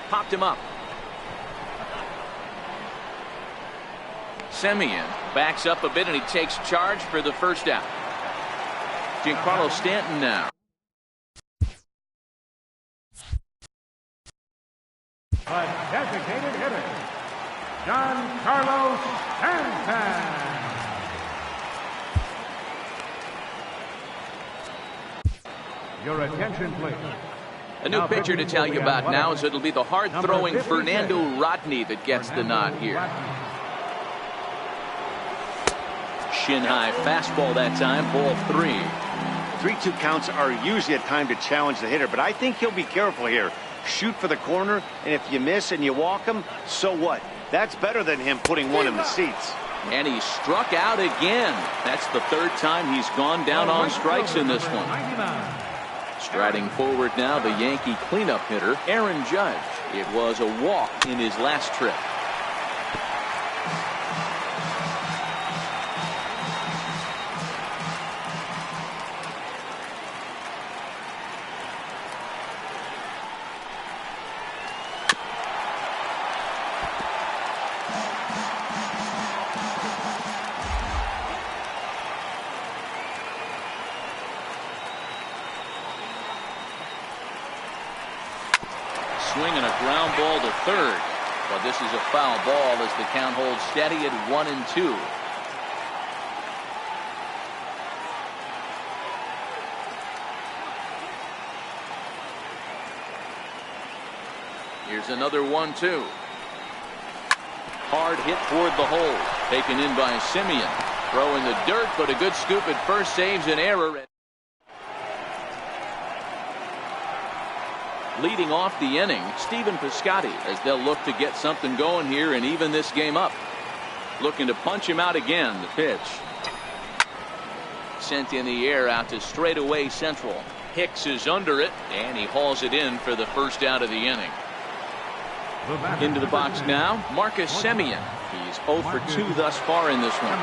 Popped him up. Semien backs up a bit and he takes charge for the first out. Giancarlo Stanton now. A designated hitter, Giancarlo Stanton. Your attention, please. A new pitcher to tell you about now, as it'll be the hard-throwing Fernando Rodney that gets the nod here. Shin-high fastball that time, ball 3. 3-2 counts are usually a time to challenge the hitter, but I think he'll be careful here. Shoot for the corner, and if you miss and you walk him, so what? That's better than him putting one in the seats. And he struck out again. That's the 3rd time he's gone down on strikes in this one. Striding forward now, the Yankee cleanup hitter, Aaron Judge. It was a walk in his last trip. Swinging a ground ball to third, but this is a foul ball as the count holds steady at 1-2. Here's another 1-2. Hard hit toward the hole, taken in by Semien. Throw in the dirt, but a good scoop at first saves an error. Leading off the inning, Stephen Piscotty, as they'll look to get something going here and even this game up. Looking to punch him out again. The pitch sent in the air out to straightaway central. Hicks is under it, and he hauls it in for the first out of the inning. Into the box now, Marcus Semien. He's 0 for 2 thus far in this one.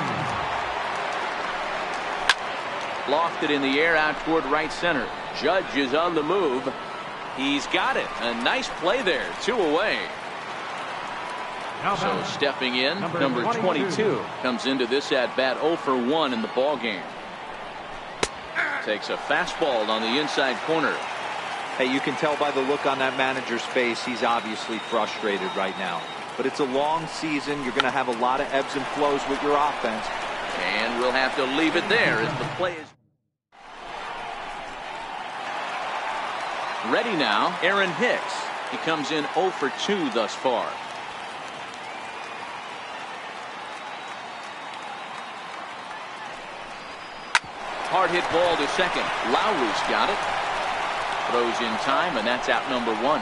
Lofted in the air out toward right center. Judge is on the move. He's got it. A nice play there. 2 away. So stepping in, number 22 comes into this at bat 0 for 1 in the ball game. Takes a fastball on the inside corner. Hey, you can tell by the look on that manager's face, he's obviously frustrated right now. But it's a long season. You're going to have a lot of ebbs and flows with your offense. And we'll have to leave it there as the play is ready now. Aaron Hicks. He comes in 0 for 2 thus far. Hard hit ball to second. Lowry's got it. Throws in time, and that's out number 1.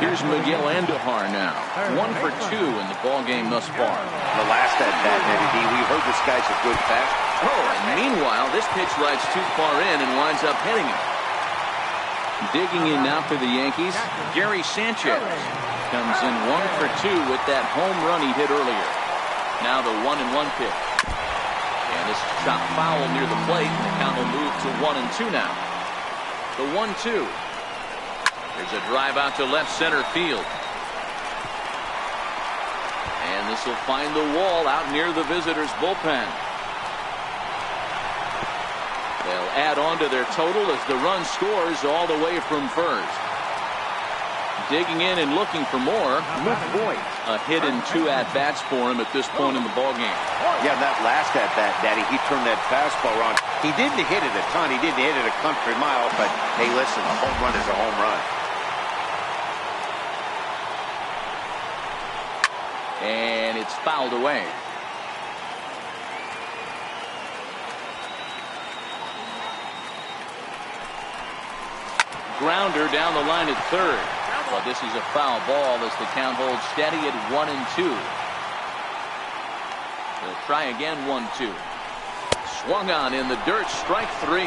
Here's Miguel Andujar now. 1 for 2 in the ball game thus far. The last at bat, Eddie D, we heard this guy's a good fastball. Oh, and meanwhile, this pitch rides too far in and winds up hitting him. Digging in now for the Yankees, Gary Sanchez comes in 1 for 2 with that home run he hit earlier. Now the 1-1 pitch. And this is chopped foul near the plate, and the count will move to 1-2 now. The 1-2. There's a drive out to left center field. And this will find the wall out near the visitors' bullpen. They'll add on to their total as the run scores all the way from first. Digging in and looking for more. Luke Voigt. A hit and 2 at-bats for him at this point in the ballgame. Yeah, that last at-bat, Daddy, he turned that fastball on. He didn't hit it a ton. He didn't hit it a country mile. But, hey, listen, a home run is a home run. And it's fouled away. Grounder down the line at third. But this is a foul ball as the count holds steady at 1-2. They'll try again 1-2. Swung on in the dirt, strike 3.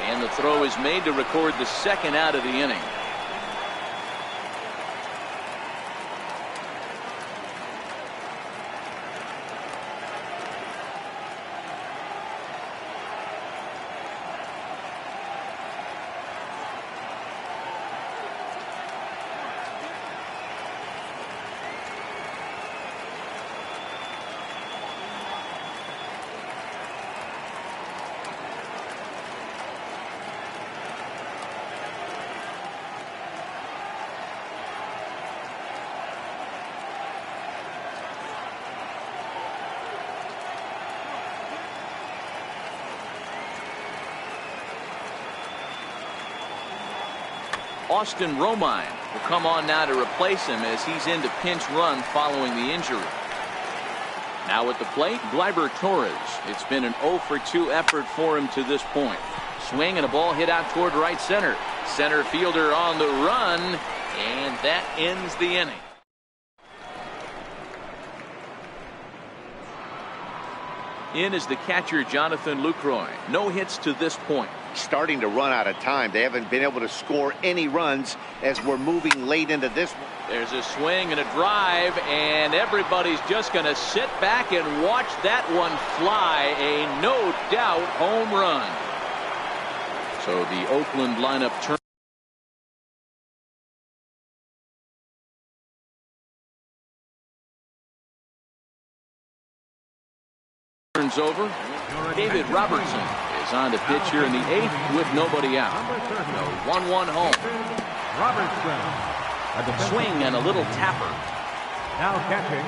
And the throw is made to record the second out of the inning. Austin Romine will come on now to replace him as he's into pinch run following the injury. Now at the plate, Gleyber Torres. It's been an 0 for 2 effort for him to this point. Swing and a ball hit out toward right center. Center fielder on the run, and that ends the inning. In is the catcher, Jonathan Lucroy. No hits to this point. Starting to run out of time. They haven't been able to score any runs as we're moving late into this one. There's a swing and a drive, and everybody's just going to sit back and watch that one fly. A no doubt home run. So the Oakland lineup turns over. David Robertson is on to pitch here in the 8th with nobody out. So 1-1 home. Robertson. Swing and a little tapper. Now catching,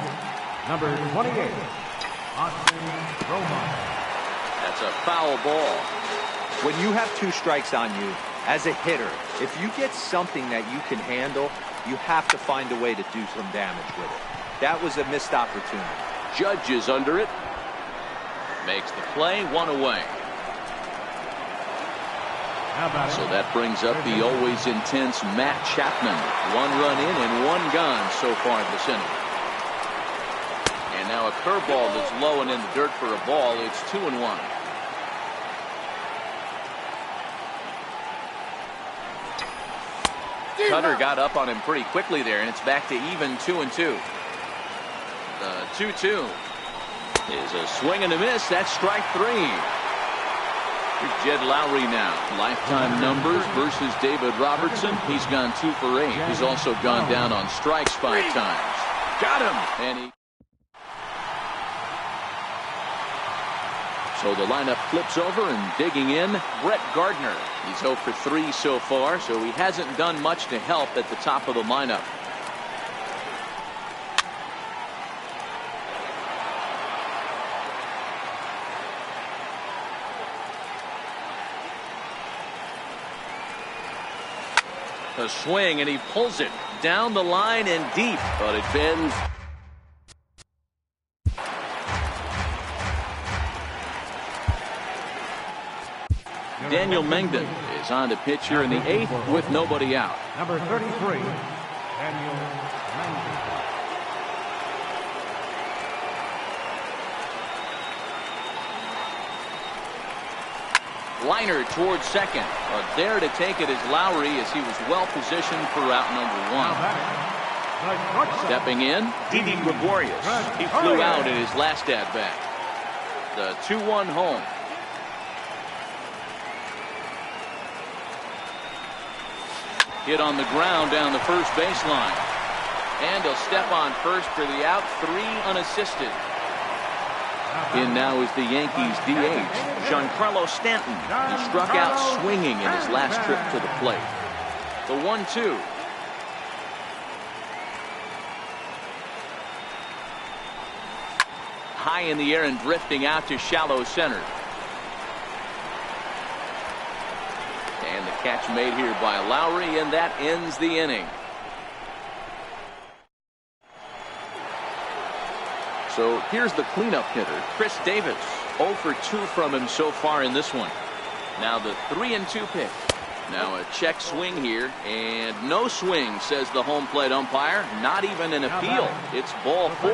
number 28, Austin Romine. That's a foul ball. When you have 2 strikes on you, as a hitter, if you get something that you can handle, you have to find a way to do some damage with it. That was a missed opportunity. Judge is under it. Makes the play, 1 away. So that brings up the always intense Matt Chapman. 1 run in and 1 gone so far this inning. And now a curveball that's low and in the dirt for a ball. It's 2-1. Cutter got up on him pretty quickly there, and it's back to even 2-2. The 2-2 is a swing and a miss. That's strike 3. Here's Jed Lowry now. Lifetime numbers versus David Robertson. He's gone 2 for 8. He's also gone down on strikes 5 times. Got him! And he... So the lineup flips over, and digging in, Brett Gardner. He's 0 for 3 so far, so he hasn't done much to help at the top of the lineup. A swing, and he pulls it down the line and deep, but it bends. Daniel Mengden is is on the pitch here in the 8th with nobody out. Number 33, Daniel Langford. Liner towards second. But there to take it is Lowry as he was well positioned for out number 1. Stepping in, Didi Gregorius. He flew out in his last at-bat. The 2-1 home. Hit on the ground down the first baseline. And he'll step on first for the out, 3 unassisted. In now is the Yankees DH, Giancarlo Stanton. He struck out swinging in his last trip to the plate. The 1-2. High in the air and drifting out to shallow center. And the catch made here by Lowry, and that ends the inning. So here's the cleanup hitter, Chris Davis. 0 for 2 from him so far in this one. Now the 3-2 pitch. Now a check swing here, and no swing, says the home plate umpire. Not even an appeal. It's ball 4.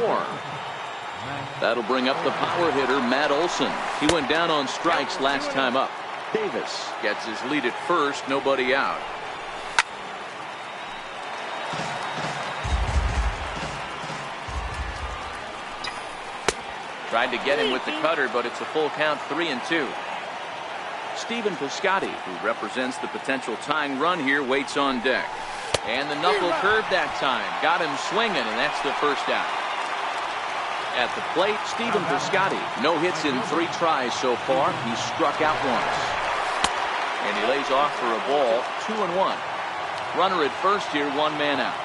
That'll bring up the power hitter, Matt Olson. He went down on strikes last time up. Davis gets his lead at first, nobody out. Tried to get him with the cutter, but it's a full count, 3-2. Stephen Piscotty, who represents the potential tying run here, waits on deck. And the knuckle curve that time. Got him swinging, and that's the first out. At the plate, Stephen Piscotty. No hits in 3 tries so far. He's struck out once. And he lays off for a ball, 2-1. Runner at first here, 1 man out.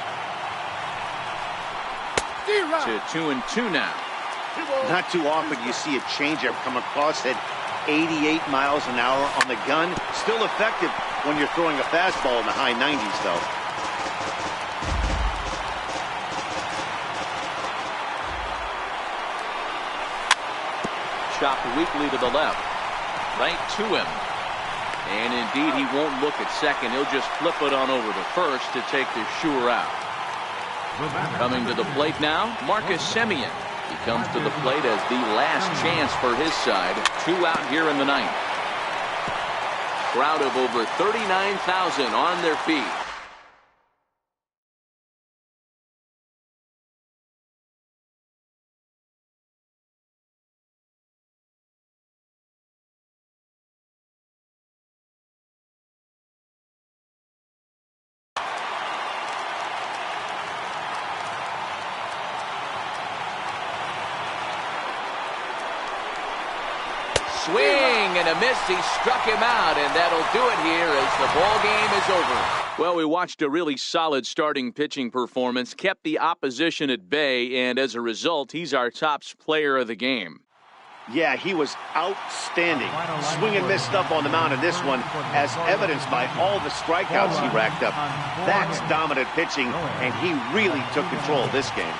To 2-2 now. Not too often you see a changeup come across at 88 miles an hour on the gun. Still effective when you're throwing a fastball in the high 90s, though. Chopped weakly to the left. Right to him. And indeed, he won't look at second. He'll just flip it on over to first to take the sure out. Coming to the plate now, Marcus Semien. He comes to the plate as the last chance for his side. 2 out here in the 9th. Crowd of over 39,000 on their feet. Swing and a miss. He struck him out, and that'll do it here as the ball game is over. Well, we watched a really solid starting pitching performance, kept the opposition at bay, and as a result, he's our top player of the game. Yeah, he was outstanding. Swing and miss stuff on the mound in this one, as evidenced by all the strikeouts he racked up. That's dominant pitching, and he really took control of this game.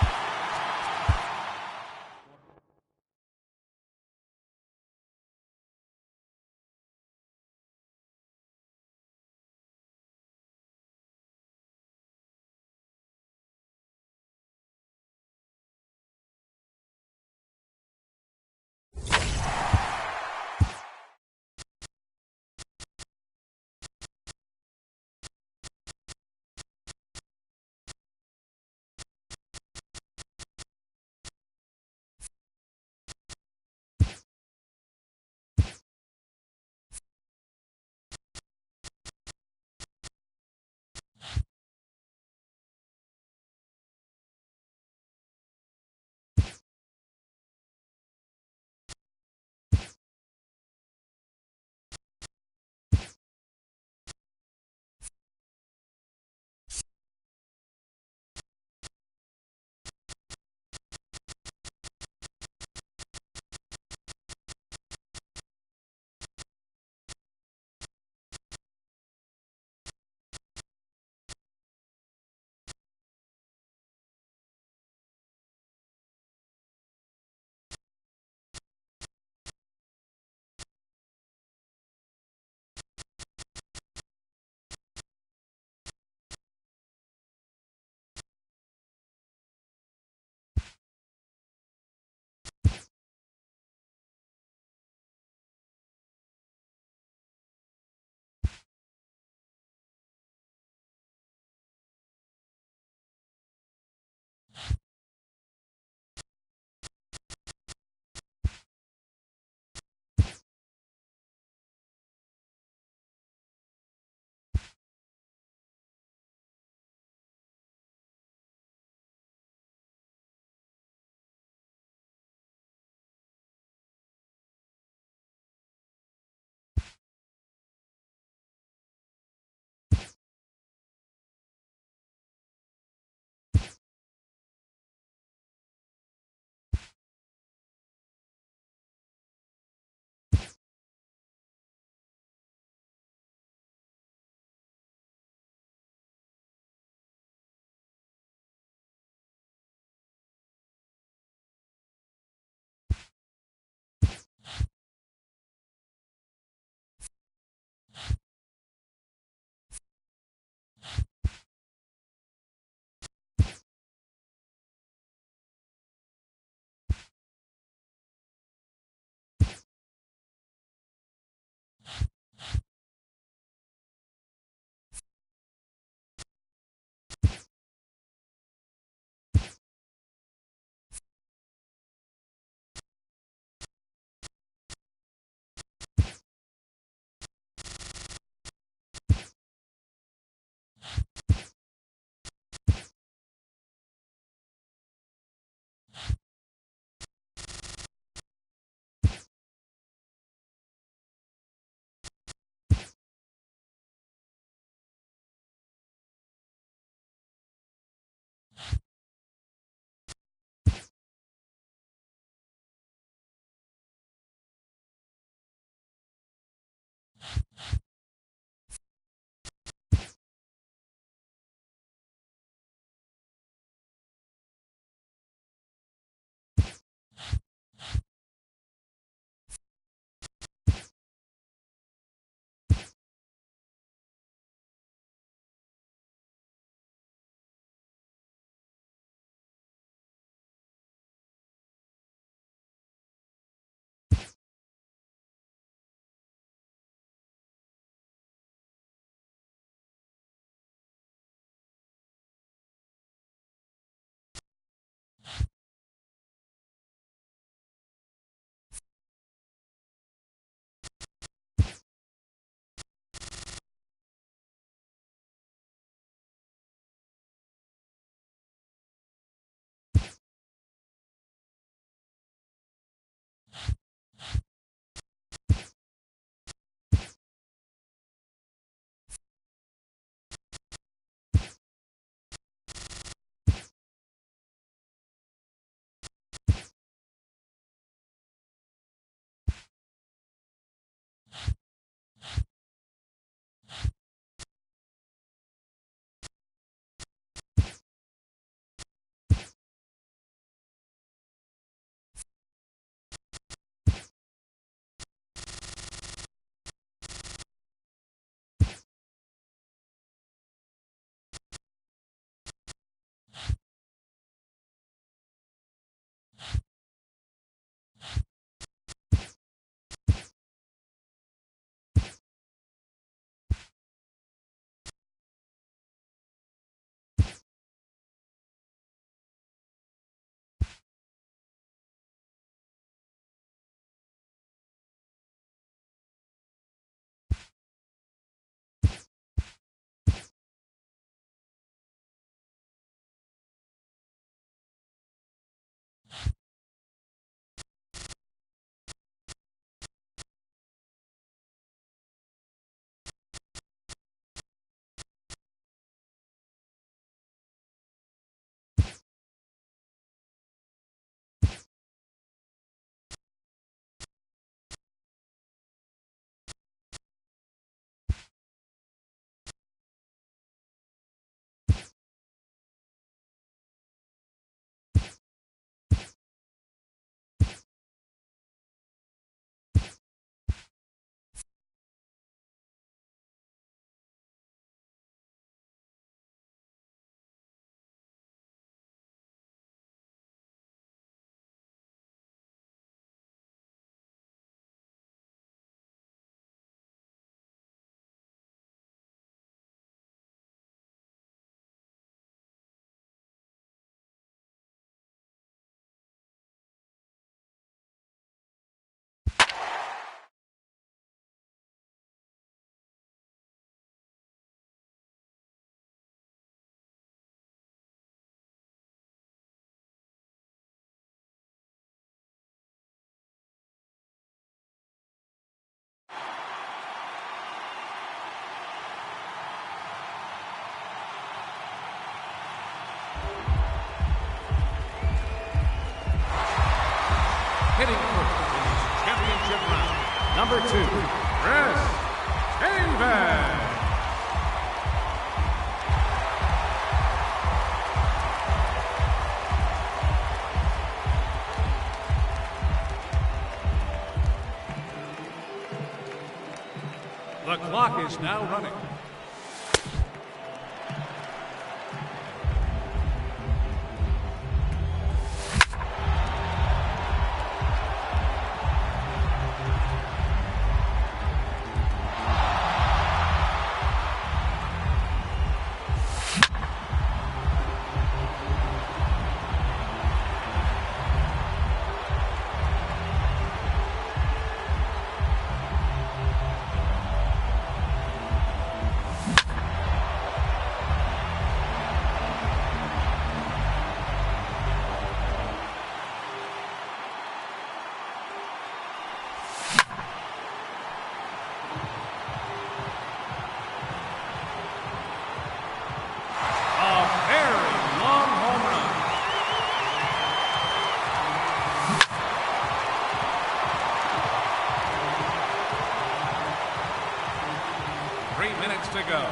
Hitting first in this championship round, number 2, Chris Davis. The clock is now running. To go.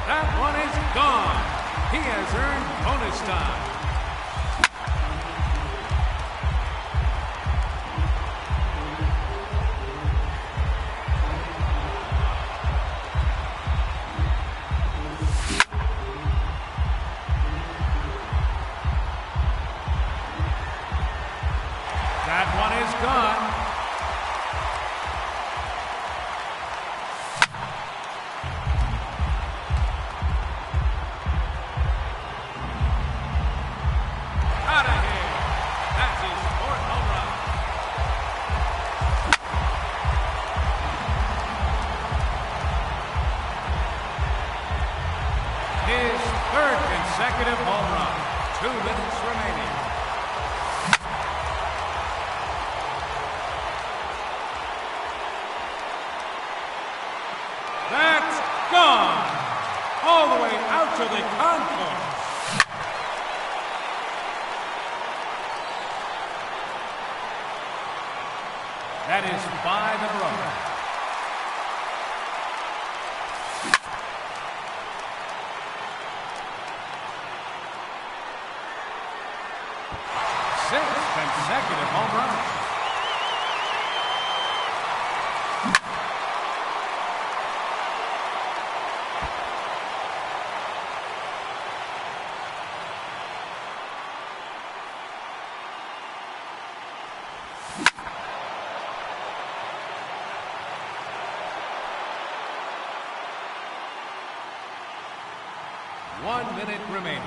That one is gone. He has earned bonus time. That one is gone. His third consecutive home run. 2 minutes remaining. That's gone. All the way out to the concourse. That is 5 in a row. Six consecutive home runs. One minute remaining.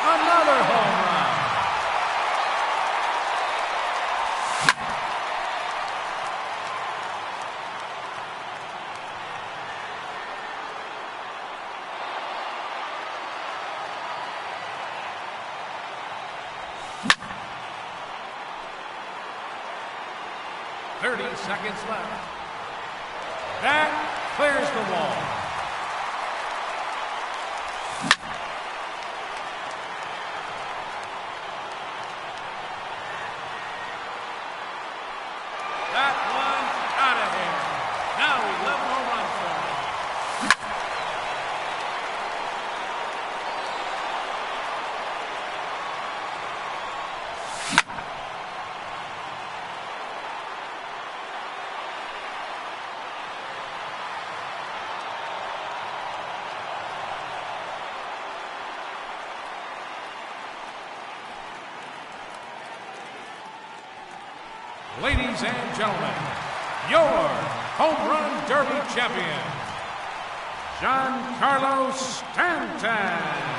Another home run. .30 seconds left. That clears the wall. That one's out of here. Now 11 home runs for him. Ladies and gentlemen, your Home Run Derby champion, Giancarlo Stanton.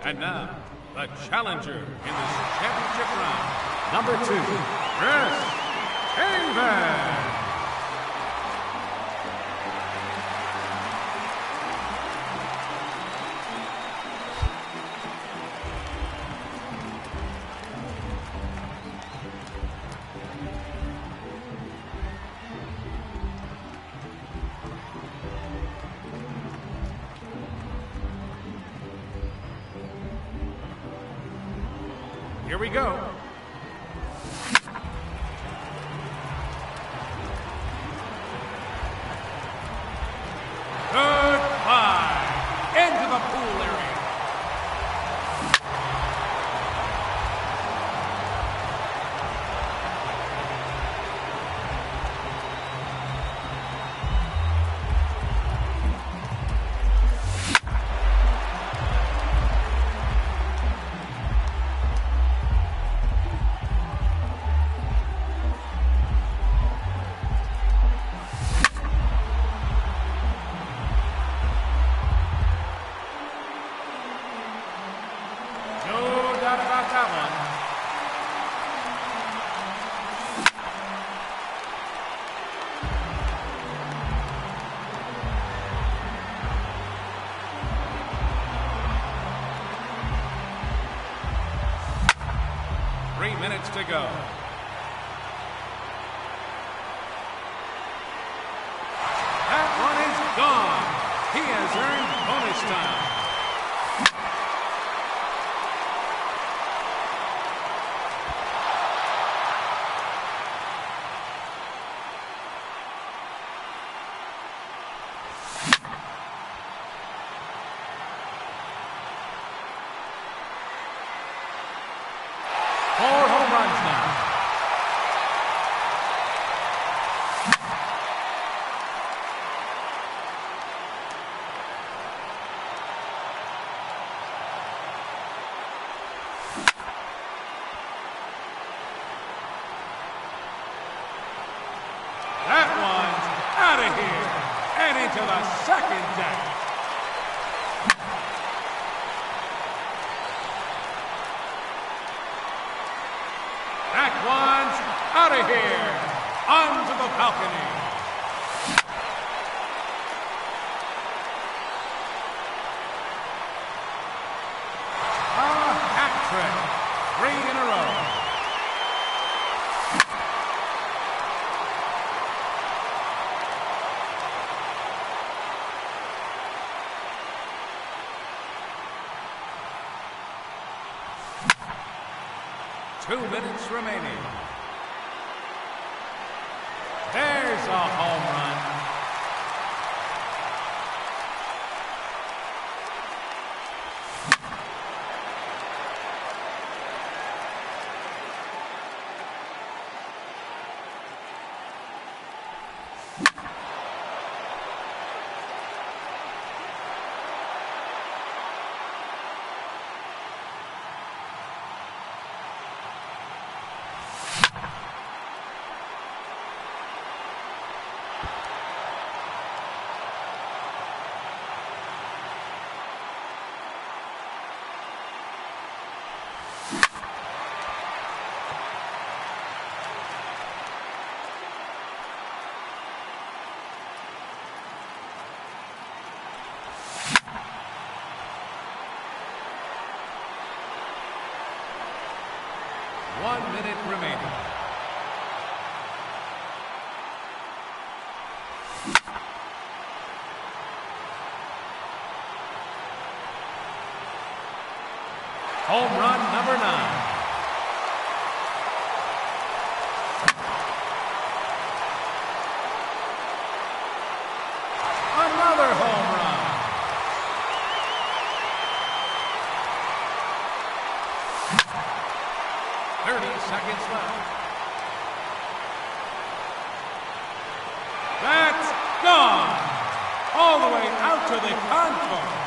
And now, the challenger in this championship round, number 2, Chris Haven. Here we go. Goodbye. Into the pool area. About that one. 3 minutes to go. That one is gone. He has earned bonus time. That one's out of here and into the second deck. That one's out of here onto the balcony. A hat trick, 3 in a row. Two minutes remaining. There's a home run. 1 minute remaining. Home run number 9. Another home run. Seconds left. That's gone. All the way out to the concourse.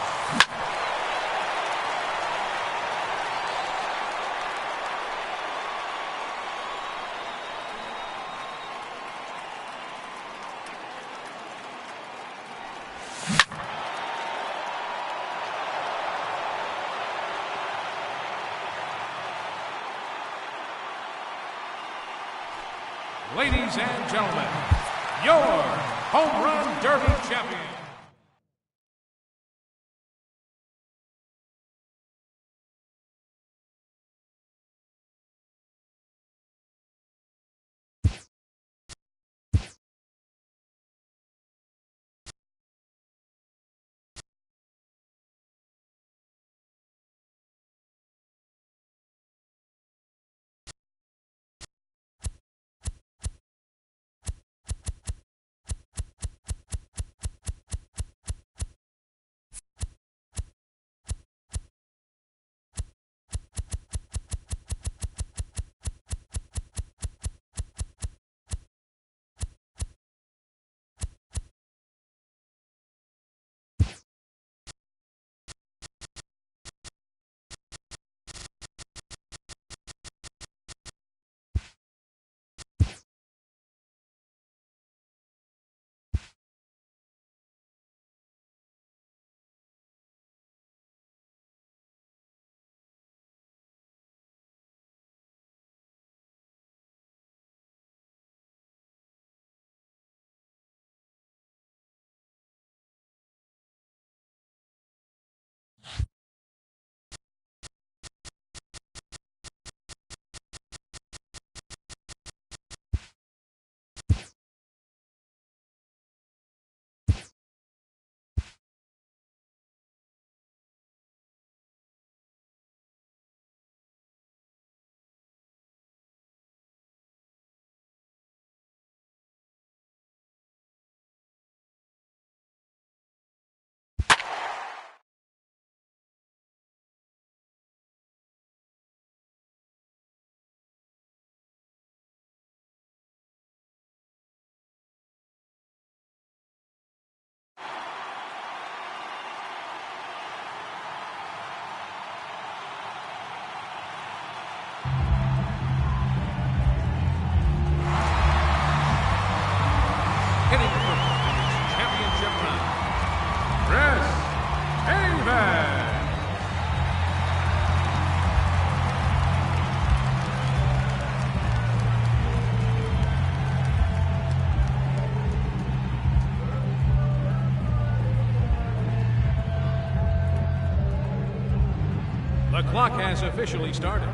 Ladies and gentlemen, your Home Run Derby champion. The clock has officially started.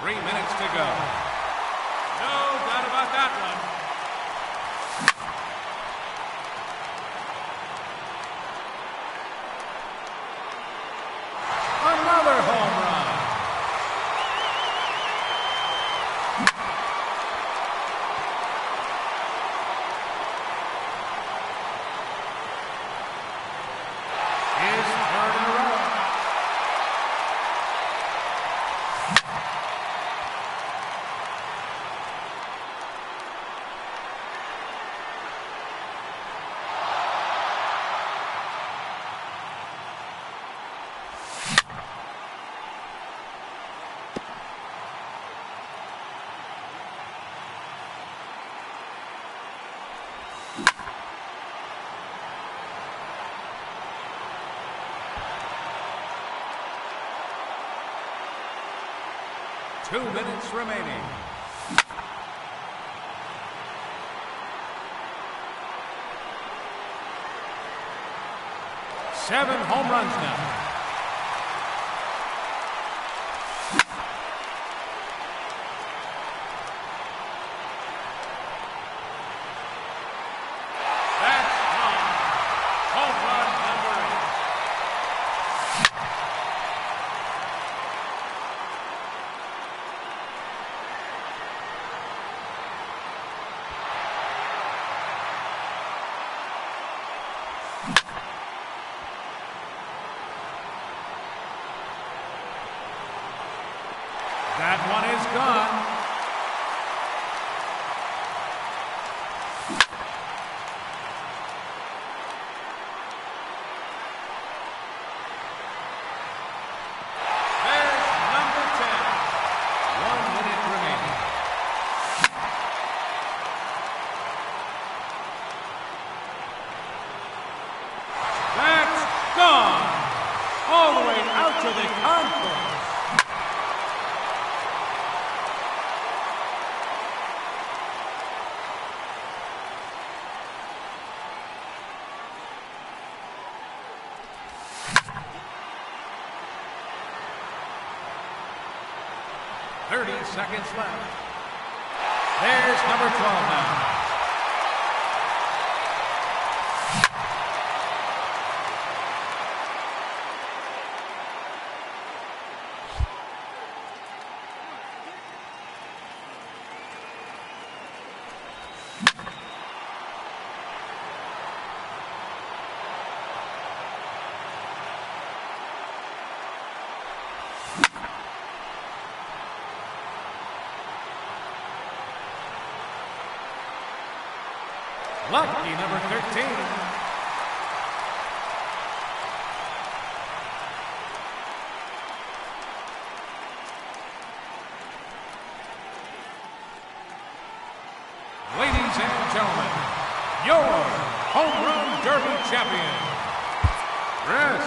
3 minutes to go. No doubt about that one. Another home run. His third in a row. Two minutes remaining. Seven home runs now. That's one. Home run number 8. That one is gone. There's number 10. 1 minute remaining. That's gone. All the way out to the concourse. Seconds left. There's number 12 now. Lucky number 13. Ladies and gentlemen, your Home Run Derby champion, Chris